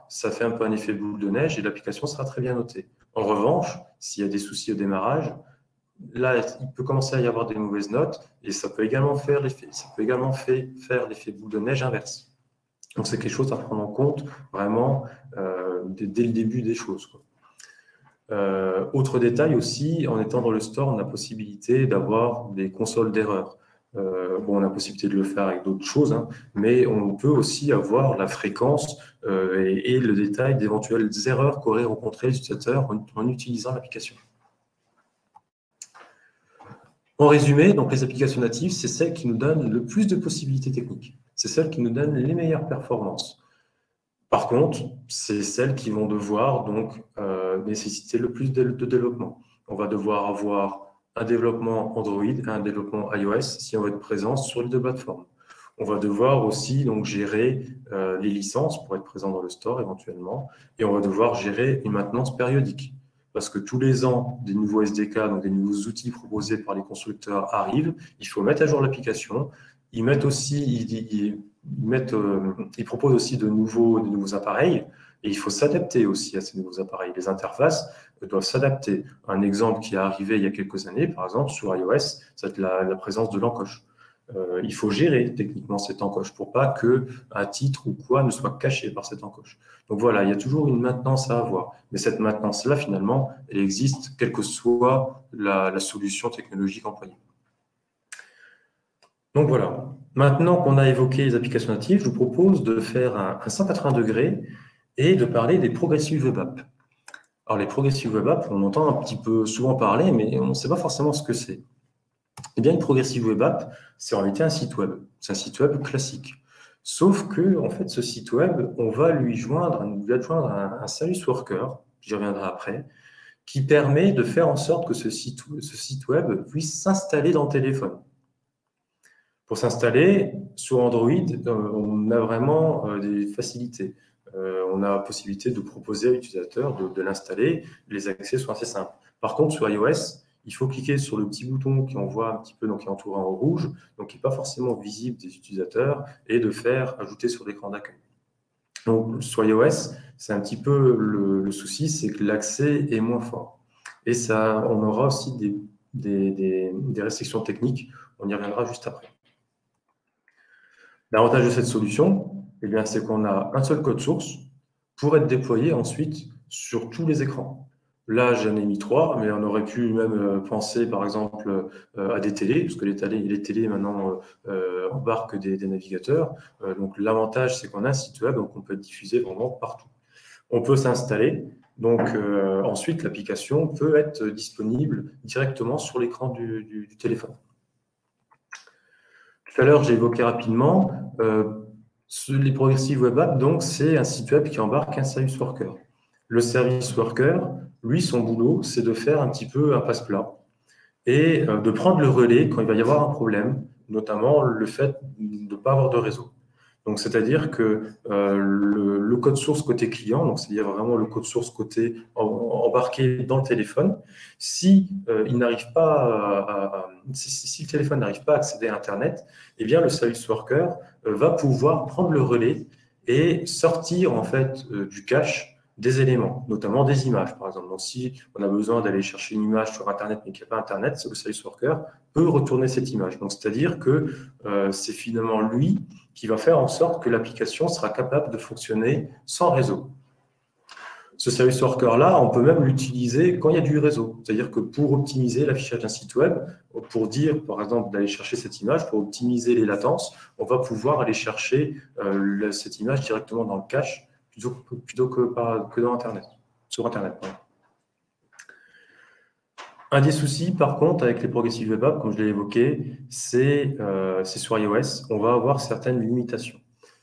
Ça fait un peu un effet boule de neige et l'application sera très bien notée. En revanche, s'il y a des soucis au démarrage, là, il peut commencer à y avoir des mauvaises notes et ça peut également faire l'effet boule de neige inverse. Donc, c'est quelque chose à prendre en compte vraiment dès le début des choses, quoi. Autre détail aussi, en étant dans le store, on a possibilité d'avoir des consoles d'erreurs. On a la possibilité de le faire avec d'autres choses, mais on peut aussi avoir la fréquence et le détail d'éventuelles erreurs qu'auraient rencontrées les utilisateurs en utilisant l'application. En résumé, donc les applications natives, c'est celles qui nous donnent le plus de possibilités techniques. C'est celles qui nous donnent les meilleures performances. Par contre, c'est celles qui vont devoir donc nécessiter le plus de développement. On va devoir avoir un développement Android et un développement iOS si on veut être présent sur les deux plateformes. On va devoir aussi donc gérer les licences pour être présent dans le store éventuellement, et on va devoir gérer une maintenance périodique. Parce que tous les ans, des nouveaux SDK, donc des nouveaux outils proposés par les constructeurs arrivent, il faut mettre à jour l'application. Ils mettent aussi, ils proposent aussi de nouveaux appareils, et il faut s'adapter aussi à ces nouveaux appareils. Les interfaces doivent s'adapter. Un exemple qui est arrivé il y a quelques années, par exemple, sur iOS, c'est la présence de l'encoche. Il faut gérer techniquement cette encoche pour pas qu'un titre ou quoi ne soit caché par cette encoche. Donc voilà, il y a toujours une maintenance à avoir. Mais cette maintenance-là, finalement, elle existe quelle que soit la solution technologique employée. Donc voilà, maintenant qu'on a évoqué les applications natives, je vous propose de faire un 180 degrés et de parler des Progressive Web Apps. Alors les Progressive Web Apps, on entend un petit peu souvent parler, mais on ne sait pas forcément ce que c'est. Eh bien, une Progressive Web App, c'est en réalité un site web. C'est un site web classique. Sauf que, en fait, ce site web, on va lui adjoindre un service worker, j'y reviendrai après, qui permet de faire en sorte que ce site web puisse s'installer dans le téléphone. Pour s'installer, sur Android, on a vraiment des facilités. On a la possibilité de proposer à l'utilisateur de l'installer. Les accès sont assez simples. Par contre, sur iOS, il faut cliquer sur le petit bouton qui envoie un petit peu, donc qui est entouré en rouge, donc qui n'est pas forcément visible des utilisateurs, et de faire ajouter sur l'écran d'accueil. Donc, sur iOS, c'est un petit peu le souci, c'est que l'accès est moins fort. Et ça, on aura aussi des restrictions techniques. On y reviendra juste après. L'avantage de cette solution, eh bien, c'est qu'on a un seul code source pour être déployé ensuite sur tous les écrans. Là, j'en ai mis 3, mais on aurait pu même penser, par exemple, à des télés, parce que les télés maintenant embarquent des navigateurs. Donc, l'avantage, c'est qu'on a un site web, donc on peut être diffusé vraiment partout. On peut s'installer, donc ensuite, l'application peut être disponible directement sur l'écran du téléphone. Tout à l'heure, j'ai évoqué rapidement les Progressive Web Apps, donc c'est un site web qui embarque un service worker. Le service worker, lui, son boulot, c'est de faire un petit peu un passe-plat et de prendre le relais quand il va y avoir un problème, notamment le fait de ne pas avoir de réseau. Donc, c'est-à-dire que le code source côté client, donc c'est-à-dire vraiment le code source côté embarqué dans le téléphone, si le téléphone n'arrive pas à accéder à Internet, eh bien le service worker va pouvoir prendre le relais et sortir en fait du cache des éléments, notamment des images, par exemple. Donc, si on a besoin d'aller chercher une image sur Internet mais qu'il n'y a pas Internet, le service worker peut retourner cette image. Donc, c'est-à-dire que c'est finalement lui qui va faire en sorte que l'application sera capable de fonctionner sans réseau. Ce service worker-là, on peut même l'utiliser quand il y a du réseau. C'est-à-dire que pour optimiser l'affichage d'un site web, pour dire, par exemple, d'aller chercher cette image, pour optimiser les latences, on va pouvoir aller chercher cette image directement dans le cache plutôt que dans Internet, sur Internet. Pardon. Un des soucis, par contre, avec les Progressive Web Apps, comme je l'ai évoqué, c'est sur iOS, on va avoir certaines limitations.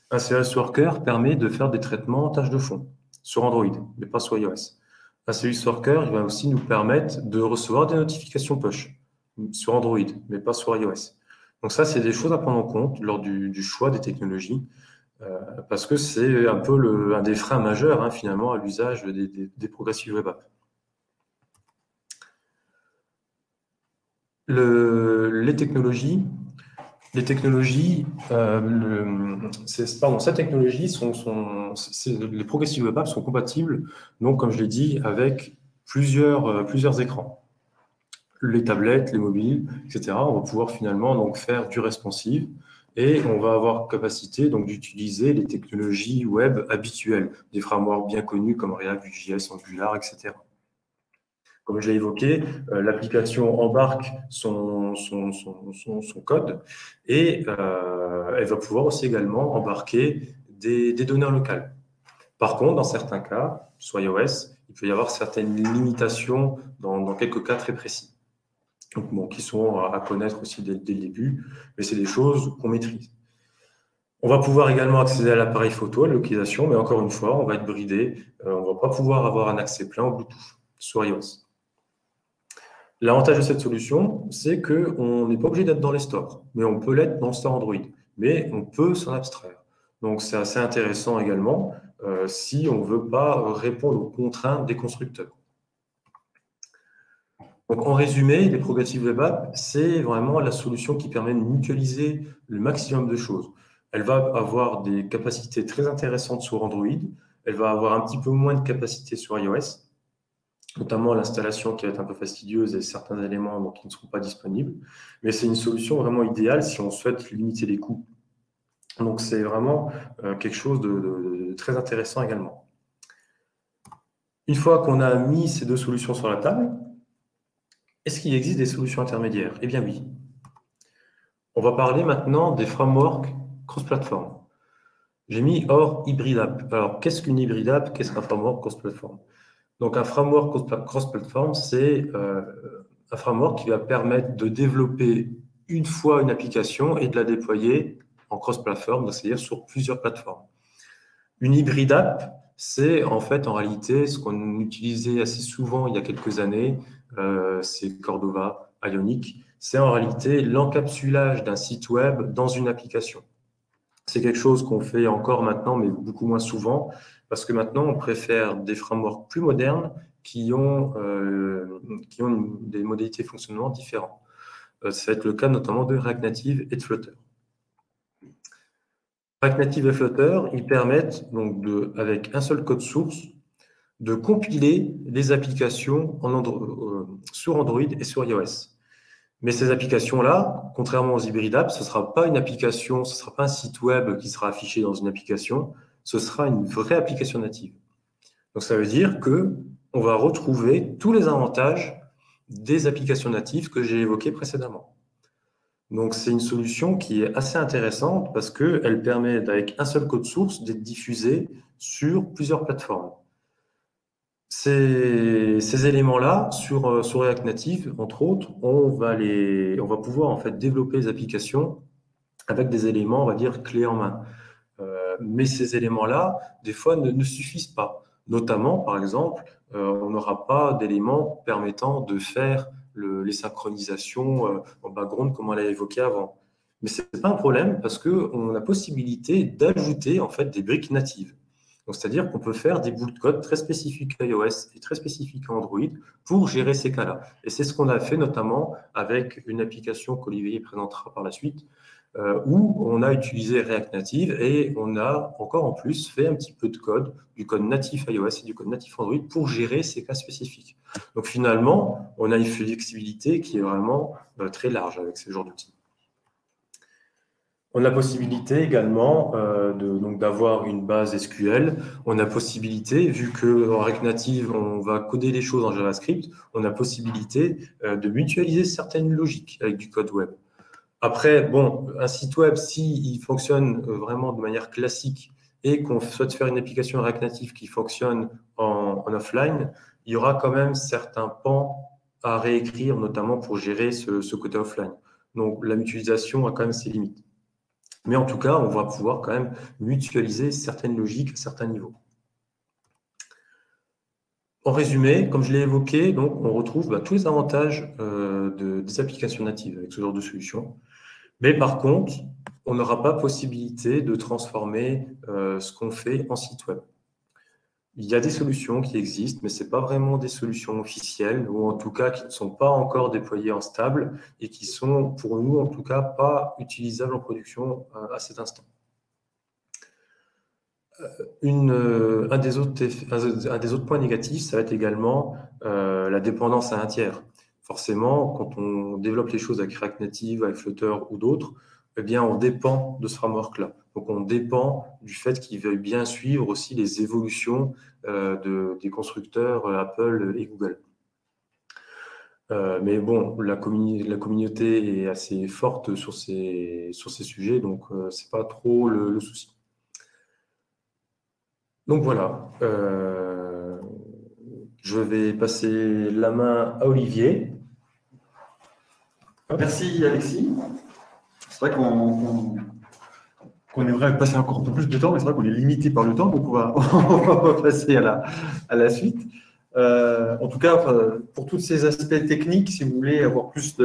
Un service worker permet de faire des traitements en tâche de fond sur Android, mais pas sur iOS. Un service worker, il va aussi nous permettre de recevoir des notifications push sur Android, mais pas sur iOS. Donc ça, c'est des choses à prendre en compte lors du choix des technologies, parce que c'est un peu un des freins majeurs, finalement, à l'usage des Progressive Web Apps. Cette technologie, les Progressive Web Apps sont compatibles, donc comme je l'ai dit, avec plusieurs écrans. Les tablettes, les mobiles, etc. On va pouvoir finalement donc faire du responsive et on va avoir capacité donc d'utiliser les technologies web habituelles, des frameworks bien connus comme React, Vue.js, Angular, etc. Comme je l'ai évoqué, l'application embarque son code et elle va pouvoir aussi également embarquer des données locales. Par contre, dans certains cas, sur iOS, il peut y avoir certaines limitations dans quelques cas très précis, donc, qui sont à connaître aussi dès le début, mais c'est des choses qu'on maîtrise. On va pouvoir également accéder à l'appareil photo, à la localisation, mais encore une fois, on va être bridé. On ne va pas pouvoir avoir un accès plein au Bluetooth sur iOS. L'avantage de cette solution, c'est qu'on n'est pas obligé d'être dans les stores, mais on peut l'être dans le store Android, mais on peut s'en abstraire. Donc, c'est assez intéressant également si on ne veut pas répondre aux contraintes des constructeurs. Donc, en résumé, les Progressive Web Apps, c'est vraiment la solution qui permet de mutualiser le maximum de choses. Elle va avoir des capacités très intéressantes sur Android, elle va avoir un petit peu moins de capacités sur iOS, notamment l'installation qui va être un peu fastidieuse et certains éléments donc, qui ne seront pas disponibles. Mais c'est une solution vraiment idéale si on souhaite limiter les coûts. Donc, c'est vraiment quelque chose de très intéressant également. Une fois qu'on a mis ces deux solutions sur la table, est-ce qu'il existe des solutions intermédiaires? Eh bien oui. On va parler maintenant des frameworks cross-platform. J'ai mis hors Hybrid App. Alors, qu'est-ce qu'une Hybrid App? Qu'est-ce qu'un framework cross-platform? Donc, un framework cross-platform, c'est un framework qui va permettre de développer une fois une application et de la déployer en cross-platform, c'est-à-dire sur plusieurs plateformes. Une Hybrid App, c'est en fait, en réalité, ce qu'on utilisait assez souvent il y a quelques années, c'est Cordova, Ionic. C'est en réalité l'encapsulage d'un site web dans une application. C'est quelque chose qu'on fait encore maintenant, mais beaucoup moins souvent, parce que maintenant, on préfère des frameworks plus modernes qui ont des modalités de fonctionnement différentes. Ça va être le cas notamment de React Native et de Flutter. React Native et Flutter, ils permettent, donc avec un seul code source, de compiler les applications sur Android et sur iOS. Mais ces applications-là, contrairement aux Hybrid Apps, ce ne sera pas une application, ce ne sera pas un site web qui sera affiché dans une application, ce sera une vraie application native. Donc ça veut dire qu'on va retrouver tous les avantages des applications natives que j'ai évoquées précédemment. Donc c'est une solution qui est assez intéressante parce qu'elle permet, avec un seul code source, d'être diffusée sur plusieurs plateformes. Ces éléments-là, sur React Native, entre autres, on va pouvoir en fait développer les applications avec des éléments, on va dire, clés en main. Mais ces éléments-là, des fois, ne suffisent pas. Notamment, par exemple, on n'aura pas d'éléments permettant de faire les synchronisations en background, comme on l'a évoqué avant. Mais ce n'est pas un problème parce qu'on a la possibilité d'ajouter en fait des briques natives. C'est-à-dire qu'on peut faire des bouts de code très spécifiques à iOS et très spécifiques à Android pour gérer ces cas-là. Et c'est ce qu'on a fait notamment avec une application qu'Olivier présentera par la suite, où on a utilisé React Native et on a encore en plus fait un petit peu de code, du code natif iOS et du code natif Android pour gérer ces cas spécifiques. Donc finalement, on a une flexibilité qui est vraiment très large avec ce genre d'outils. On a la possibilité également d'avoir une base SQL. On a possibilité, vu qu'en React Native, on va coder les choses en JavaScript, on a possibilité de mutualiser certaines logiques avec du code web. Après, bon, un site web, s'il fonctionne vraiment de manière classique et qu'on souhaite faire une application React Native qui fonctionne en offline, il y aura quand même certains pans à réécrire, notamment pour gérer ce côté offline. Donc, la mutualisation a quand même ses limites. Mais en tout cas, on va pouvoir quand même mutualiser certaines logiques à certains niveaux. En résumé, comme je l'ai évoqué, donc, on retrouve tous les avantages des applications natives avec ce genre de solution. Mais par contre, on n'aura pas possibilité de transformer ce qu'on fait en site web. Il y a des solutions qui existent, mais ce n'est pas vraiment des solutions officielles, ou en tout cas qui ne sont pas encore déployées en stable et qui sont, pour nous, en tout cas, pas utilisables en production à cet instant. Un des autres points négatifs, ça va être également la dépendance à un tiers. Forcément, quand on développe les choses avec React Native, avec Flutter ou d'autres, eh bien, on dépend de ce framework-là. Donc, on dépend du fait qu'il veuille bien suivre aussi les évolutions des constructeurs Apple et Google. Mais bon, la communauté est assez forte sur ces sujets, donc ce n'est pas trop le souci. Donc voilà, je vais passer la main à Olivier. Merci Alexis. C'est vrai qu'on On aimerait passer encore un peu plus de temps, mais c'est vrai qu'on est limité par le temps, donc on va passer à la suite. En tout cas, enfin, pour tous ces aspects techniques, si vous voulez avoir plus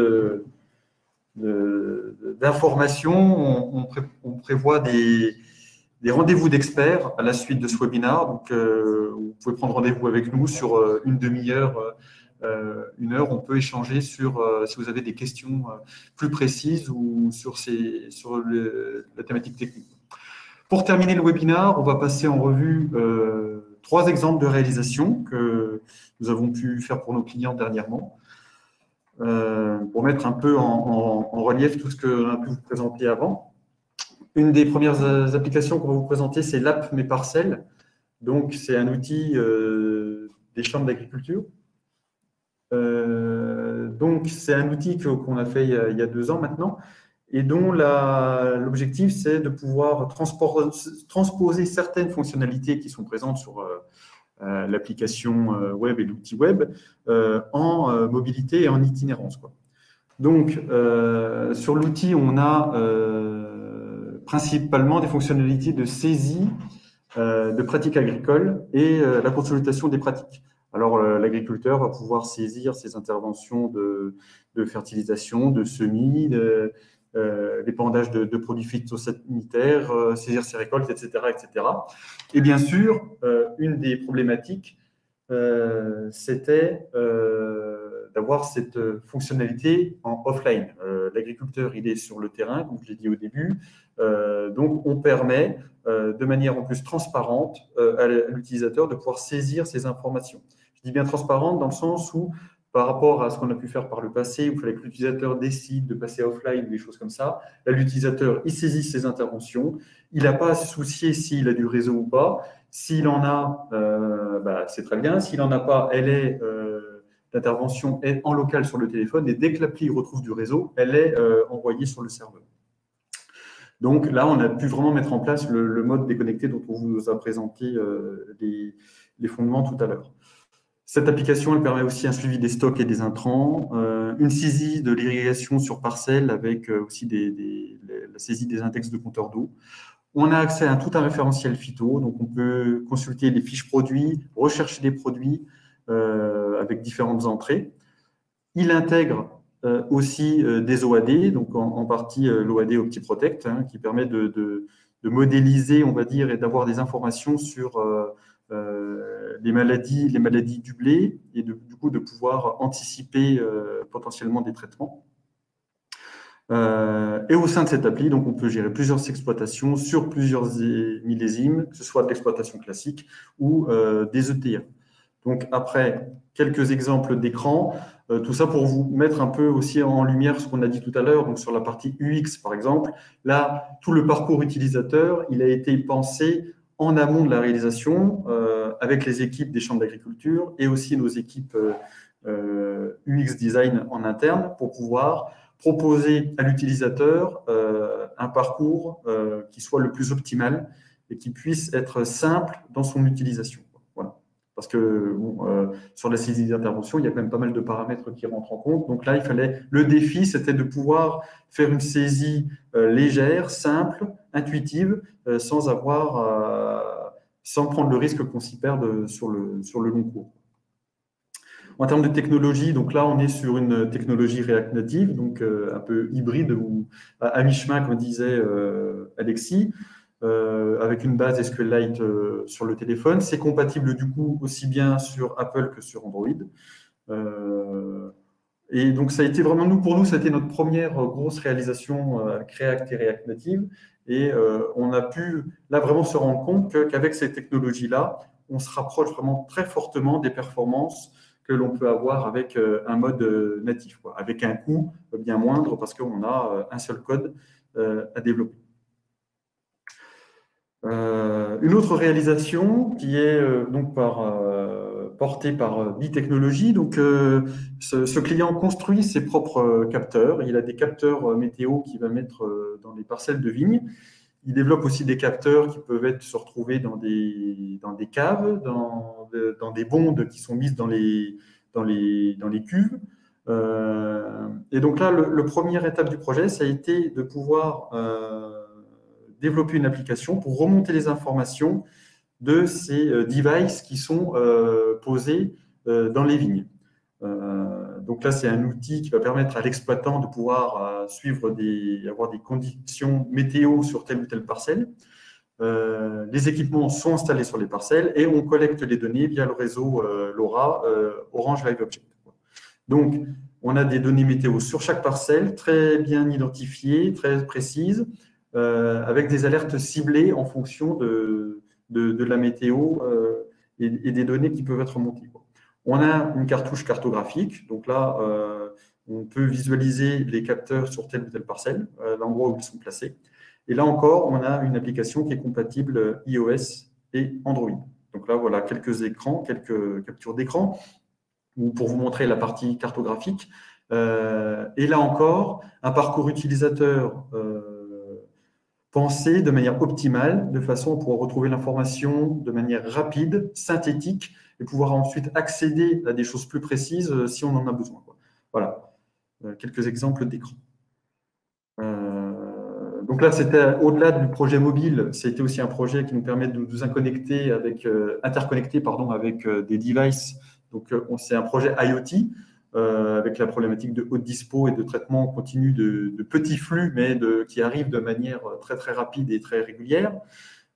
d'informations, on prévoit des rendez-vous d'experts à la suite de ce webinaire. Donc, vous pouvez prendre rendez-vous avec nous sur une demi-heure, une heure. On peut échanger sur si vous avez des questions plus précises ou sur la thématique technique. Pour terminer le webinaire, on va passer en revue 3 exemples de réalisations que nous avons pu faire pour nos clients dernièrement, pour mettre un peu en relief tout ce qu'on a pu vous présenter avant. Une des premières applications qu'on va vous présenter, c'est l'app Mes Parcelles. Donc, c'est un outil des chambres d'agriculture. Donc, c'est un outil qu'on a fait il y a 2 ans maintenant, et dont l'objectif, c'est de pouvoir transposer certaines fonctionnalités qui sont présentes sur l'application web et l'outil web en mobilité et en itinérance, quoi. Donc, sur l'outil, on a principalement des fonctionnalités de saisie de pratiques agricoles et la consolidation des pratiques. Alors, l'agriculteur va pouvoir saisir ses interventions de fertilisation, de semis, l'épandage de produits phytosanitaires, saisir ses récoltes, etc., etc. Et bien sûr, une des problématiques, c'était d'avoir cette fonctionnalité en offline. L'agriculteur, il est sur le terrain, comme je l'ai dit au début, donc on permet de manière en plus transparente à l'utilisateur de pouvoir saisir ces informations. Je dis bien transparente dans le sens où, par rapport à ce qu'on a pu faire par le passé, où il fallait que l'utilisateur décide de passer offline ou des choses comme ça, là, l'utilisateur, il saisit ses interventions, il n'a pas à se soucier s'il a du réseau ou pas. S'il en a, c'est très bien. S'il n'en a pas, l'intervention est en local sur le téléphone et dès que l'appli retrouve du réseau, elle est envoyée sur le serveur. Donc là, on a pu vraiment mettre en place le mode déconnecté dont on vous a présenté les fondements tout à l'heure. Cette application, elle permet aussi un suivi des stocks et des intrants, une saisie de l'irrigation sur parcelle avec aussi la saisie des index de compteurs d'eau. On a accès à tout un référentiel phyto, donc on peut consulter les fiches produits, rechercher des produits avec différentes entrées. Il intègre aussi des OAD, donc en partie l'OAD OptiProtect, qui permet de modéliser, on va dire, et d'avoir des informations sur les maladies du blé et du coup de pouvoir anticiper potentiellement des traitements. Et au sein de cette appli, donc on peut gérer plusieurs exploitations sur plusieurs millésimes, que ce soit de l'exploitation classique ou des ETR. Donc après, quelques exemples d'écran, tout ça pour vous mettre un peu aussi en lumière ce qu'on a dit tout à l'heure, donc sur la partie UX par exemple. Là, tout le parcours utilisateur, il a été pensé en amont de la réalisation avec les équipes des chambres d'agriculture et aussi nos équipes UX design en interne pour pouvoir proposer à l'utilisateur un parcours qui soit le plus optimal et qui puisse être simple dans son utilisation. Voilà. Parce que sur la saisie d'intervention, il y a quand même pas mal de paramètres qui rentrent en compte. Donc là, le défi, c'était de pouvoir faire une saisie légère, simple, intuitive, sans prendre le risque qu'on s'y perde sur le long cours. En termes de technologie, donc là, on est sur une technologie React Native, donc un peu hybride ou à mi-chemin, comme disait Alexis, avec une base SQLite sur le téléphone. C'est compatible du coup aussi bien sur Apple que sur Android. Et donc, ça a été vraiment, pour nous, ça a été notre première grosse réalisation avec React et React Native. Et on a pu là vraiment se rendre compte qu'avec ces technologies-là, on se rapproche vraiment très fortement des performances que l'on peut avoir avec un mode natif, quoi, avec un coût bien moindre parce qu'on a un seul code à développer. Une autre réalisation qui est donc portée par Bitechnology. Donc, ce client construit ses propres capteurs. Il a des capteurs météo qu'il va mettre dans les parcelles de vignes. Il développe aussi des capteurs qui peuvent se retrouver dans des caves, dans des bondes qui sont mises dans les cuves. Et donc là, la première étape du projet, ça a été de pouvoir développer une application pour remonter les informations de ces devices qui sont posés dans les vignes. Donc là, c'est un outil qui va permettre à l'exploitant de pouvoir avoir des conditions météo sur telle ou telle parcelle. Les équipements sont installés sur les parcelles et on collecte les données via le réseau LoRa Orange Live Object. Donc, on a des données météo sur chaque parcelle, très bien identifiées, très précises, avec des alertes ciblées en fonction de la météo et des données qui peuvent être remontées. On a une cartouche cartographique, donc là, on peut visualiser les capteurs sur telle ou telle parcelle, l'endroit où ils sont placés. Et là encore, on a une application qui est compatible iOS et Android. Donc là, voilà quelques écrans, quelques captures d'écran pour vous montrer la partie cartographique. Et là encore, un parcours utilisateur pensé de manière optimale, de façon à pouvoir retrouver l'information de manière rapide, synthétique, et pouvoir ensuite accéder à des choses plus précises si on en a besoin. Voilà, quelques exemples d'écran. Donc là, c'était au-delà du projet mobile, c'était aussi un projet qui nous permet de nous interconnecter avec des devices. Donc, c'est un projet IoT avec la problématique de haute dispo et de traitement continu de petits flux, mais qui arrivent de manière très, très rapide et très régulière.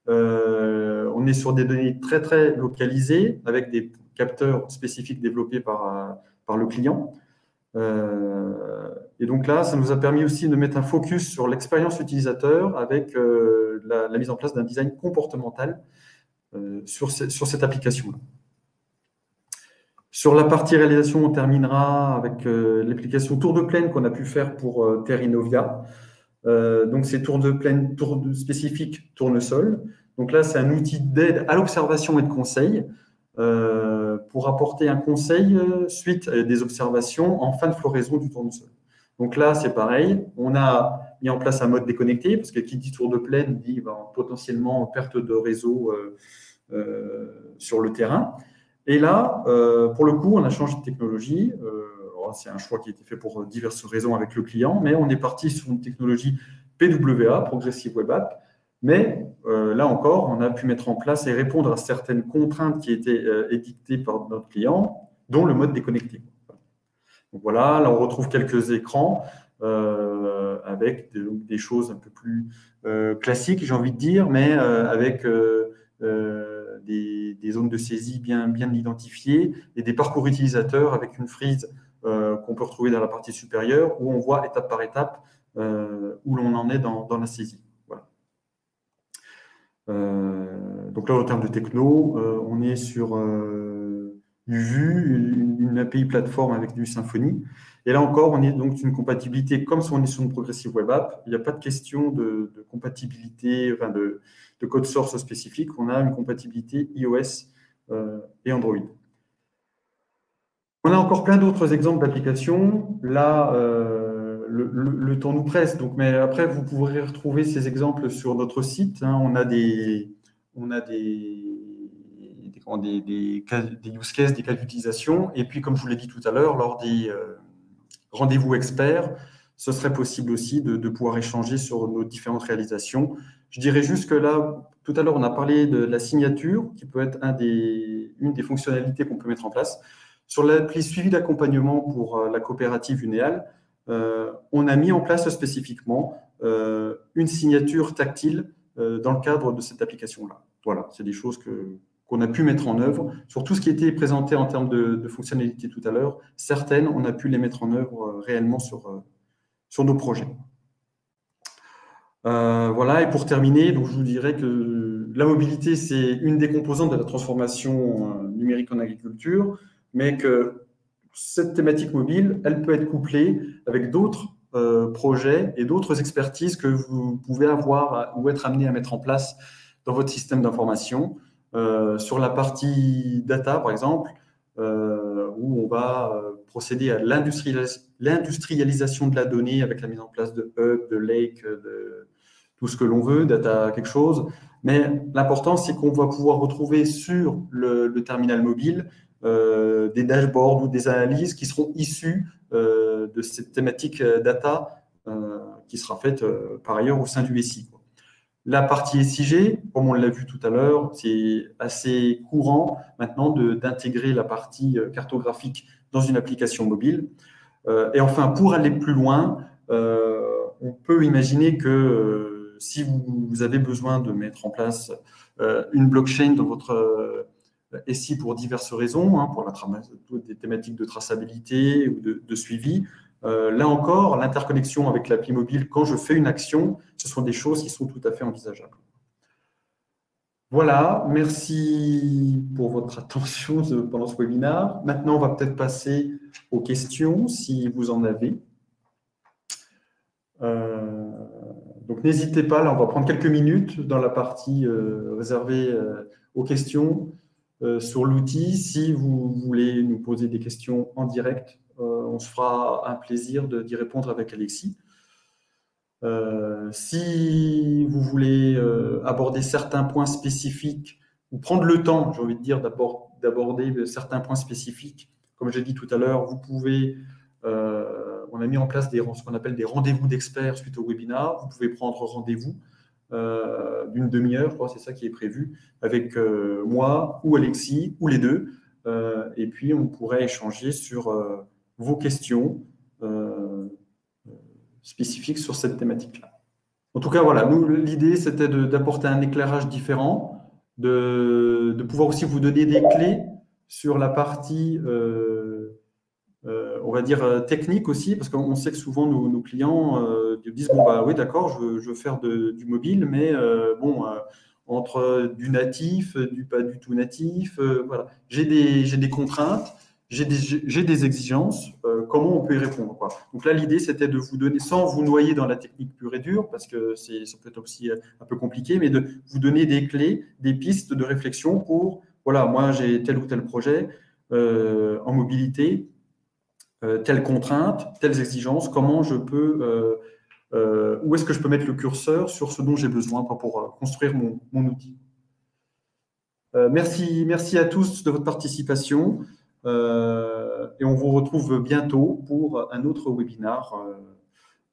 On est sur des données très, très localisées avec des capteurs spécifiques développés par le client. Et donc là, ça nous a permis aussi de mettre un focus sur l'expérience utilisateur avec la mise en place d'un design comportemental sur cette application-là. Sur la partie réalisation, on terminera avec l'application tour de plaine qu'on a pu faire pour Terrinovia. Donc, c'est tour de plaine, spécifique tournesol. Donc là, c'est un outil d'aide à l'observation et de conseil pour apporter un conseil suite à des observations en fin de floraison du tournesol. Donc là, c'est pareil. On a mis en place un mode déconnecté parce que qui dit tour de plaine dit potentiellement perte de réseau sur le terrain. Et là, pour le coup, on a changé de technologie. C'est un choix qui a été fait pour diverses raisons avec le client, mais on est parti sur une technologie PWA, Progressive Web App. Mais là encore, on a pu mettre en place et répondre à certaines contraintes qui étaient édictées par notre client, dont le mode déconnecté. Donc voilà, là on retrouve quelques écrans avec des choses un peu plus classiques, j'ai envie de dire, mais avec des zones de saisie bien identifiées et des parcours utilisateurs avec une frise qu'on peut retrouver dans la partie supérieure où on voit étape par étape où l'on en est dans la saisie. Voilà. Donc là, en termes de techno, on est sur du Vue, une API plateforme avec du Symfony. Et là encore, on est donc sur une compatibilité, comme si on est sur une Progressive Web App, il n'y a pas de question de compatibilité, enfin de code source spécifique, on a une compatibilité iOS et Android. On a encore plein d'autres exemples d'applications. Là, le temps nous presse, donc, mais après, vous pourrez retrouver ces exemples sur notre site. Hein. On a des use cases, des cas d'utilisation. Et puis, comme je vous l'ai dit tout à l'heure, lors des rendez-vous experts, ce serait possible aussi de pouvoir échanger sur nos différentes réalisations. Je dirais juste que là, tout à l'heure, on a parlé de la signature, qui peut être une des fonctionnalités qu'on peut mettre en place. Sur l'appli suivi d'accompagnement pour la coopérative Unéal, on a mis en place spécifiquement une signature tactile dans le cadre de cette application-là. Voilà, c'est des choses qu'on a pu mettre en œuvre. Sur tout ce qui était présenté en termes de fonctionnalités tout à l'heure, certaines, on a pu les mettre en œuvre réellement sur nos projets. Voilà, et pour terminer, donc je vous dirais que la mobilité, c'est une des composantes de la transformation numérique en agriculture, mais que cette thématique mobile, elle peut être couplée avec d'autres projets et d'autres expertises que vous pouvez avoir ou être amené à mettre en place dans votre système d'information. Sur la partie data, par exemple, où on va procéder à l'industrialisation de la donnée avec la mise en place de hubs, de lakes, de tout ce que l'on veut, data quelque chose. Mais l'important, c'est qu'on va pouvoir retrouver sur le terminal mobile des dashboards ou des analyses qui seront issues de cette thématique data qui sera faite par ailleurs au sein du SI. La partie SIG, comme on l'a vu tout à l'heure, c'est assez courant maintenant d'intégrer la partie cartographique dans une application mobile. Et enfin, pour aller plus loin, on peut imaginer que si vous avez besoin de mettre en place une blockchain dans votre SI pour diverses raisons, hein, pour des thématiques de traçabilité ou de suivi, là encore, l'interconnexion avec l'appli mobile, quand je fais une action, ce sont des choses qui sont tout à fait envisageables. Voilà, merci pour votre attention pendant ce webinaire. Maintenant, on va peut-être passer aux questions, si vous en avez. Donc, n'hésitez pas, là, on va prendre quelques minutes dans la partie réservée aux questions sur l'outil. Si vous voulez nous poser des questions en direct, on se fera un plaisir d'y répondre avec Alexis. Si vous voulez aborder certains points spécifiques ou prendre le temps, j'ai envie de dire, d'aborder certains points spécifiques, comme j'ai dit tout à l'heure, vous pouvez, on a mis en place ce qu'on appelle des rendez-vous d'experts suite au webinaire. Vous pouvez prendre rendez-vous d'une demi-heure, je crois, c'est ça qui est prévu, avec moi ou Alexis, ou les deux. Et puis, on pourrait échanger sur vos questions spécifiques sur cette thématique-là. En tout cas, voilà, nous, l'idée, c'était d'apporter un éclairage différent, de pouvoir aussi vous donner des clés sur la partie, on va dire, technique aussi, parce qu'on sait que souvent, nos clients disent, bon, bah oui, d'accord, je veux faire du mobile, mais entre du natif, du pas du tout natif, voilà. J'ai des contraintes, j'ai des exigences, comment on peut y répondre, quoi. Donc là, l'idée, c'était de vous donner, sans vous noyer dans la technique pure et dure, parce que ça peut être aussi un peu compliqué, mais de vous donner des clés, des pistes de réflexion pour, voilà, moi, j'ai tel ou tel projet en mobilité, telles contraintes, telles exigences, comment je peux, où est-ce que je peux mettre le curseur sur ce dont j'ai besoin pour construire mon outil. Merci à tous de votre participation et on vous retrouve bientôt pour un autre webinaire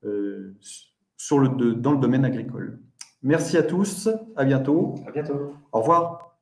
dans le domaine agricole. Merci à tous, à bientôt. À bientôt. Au revoir.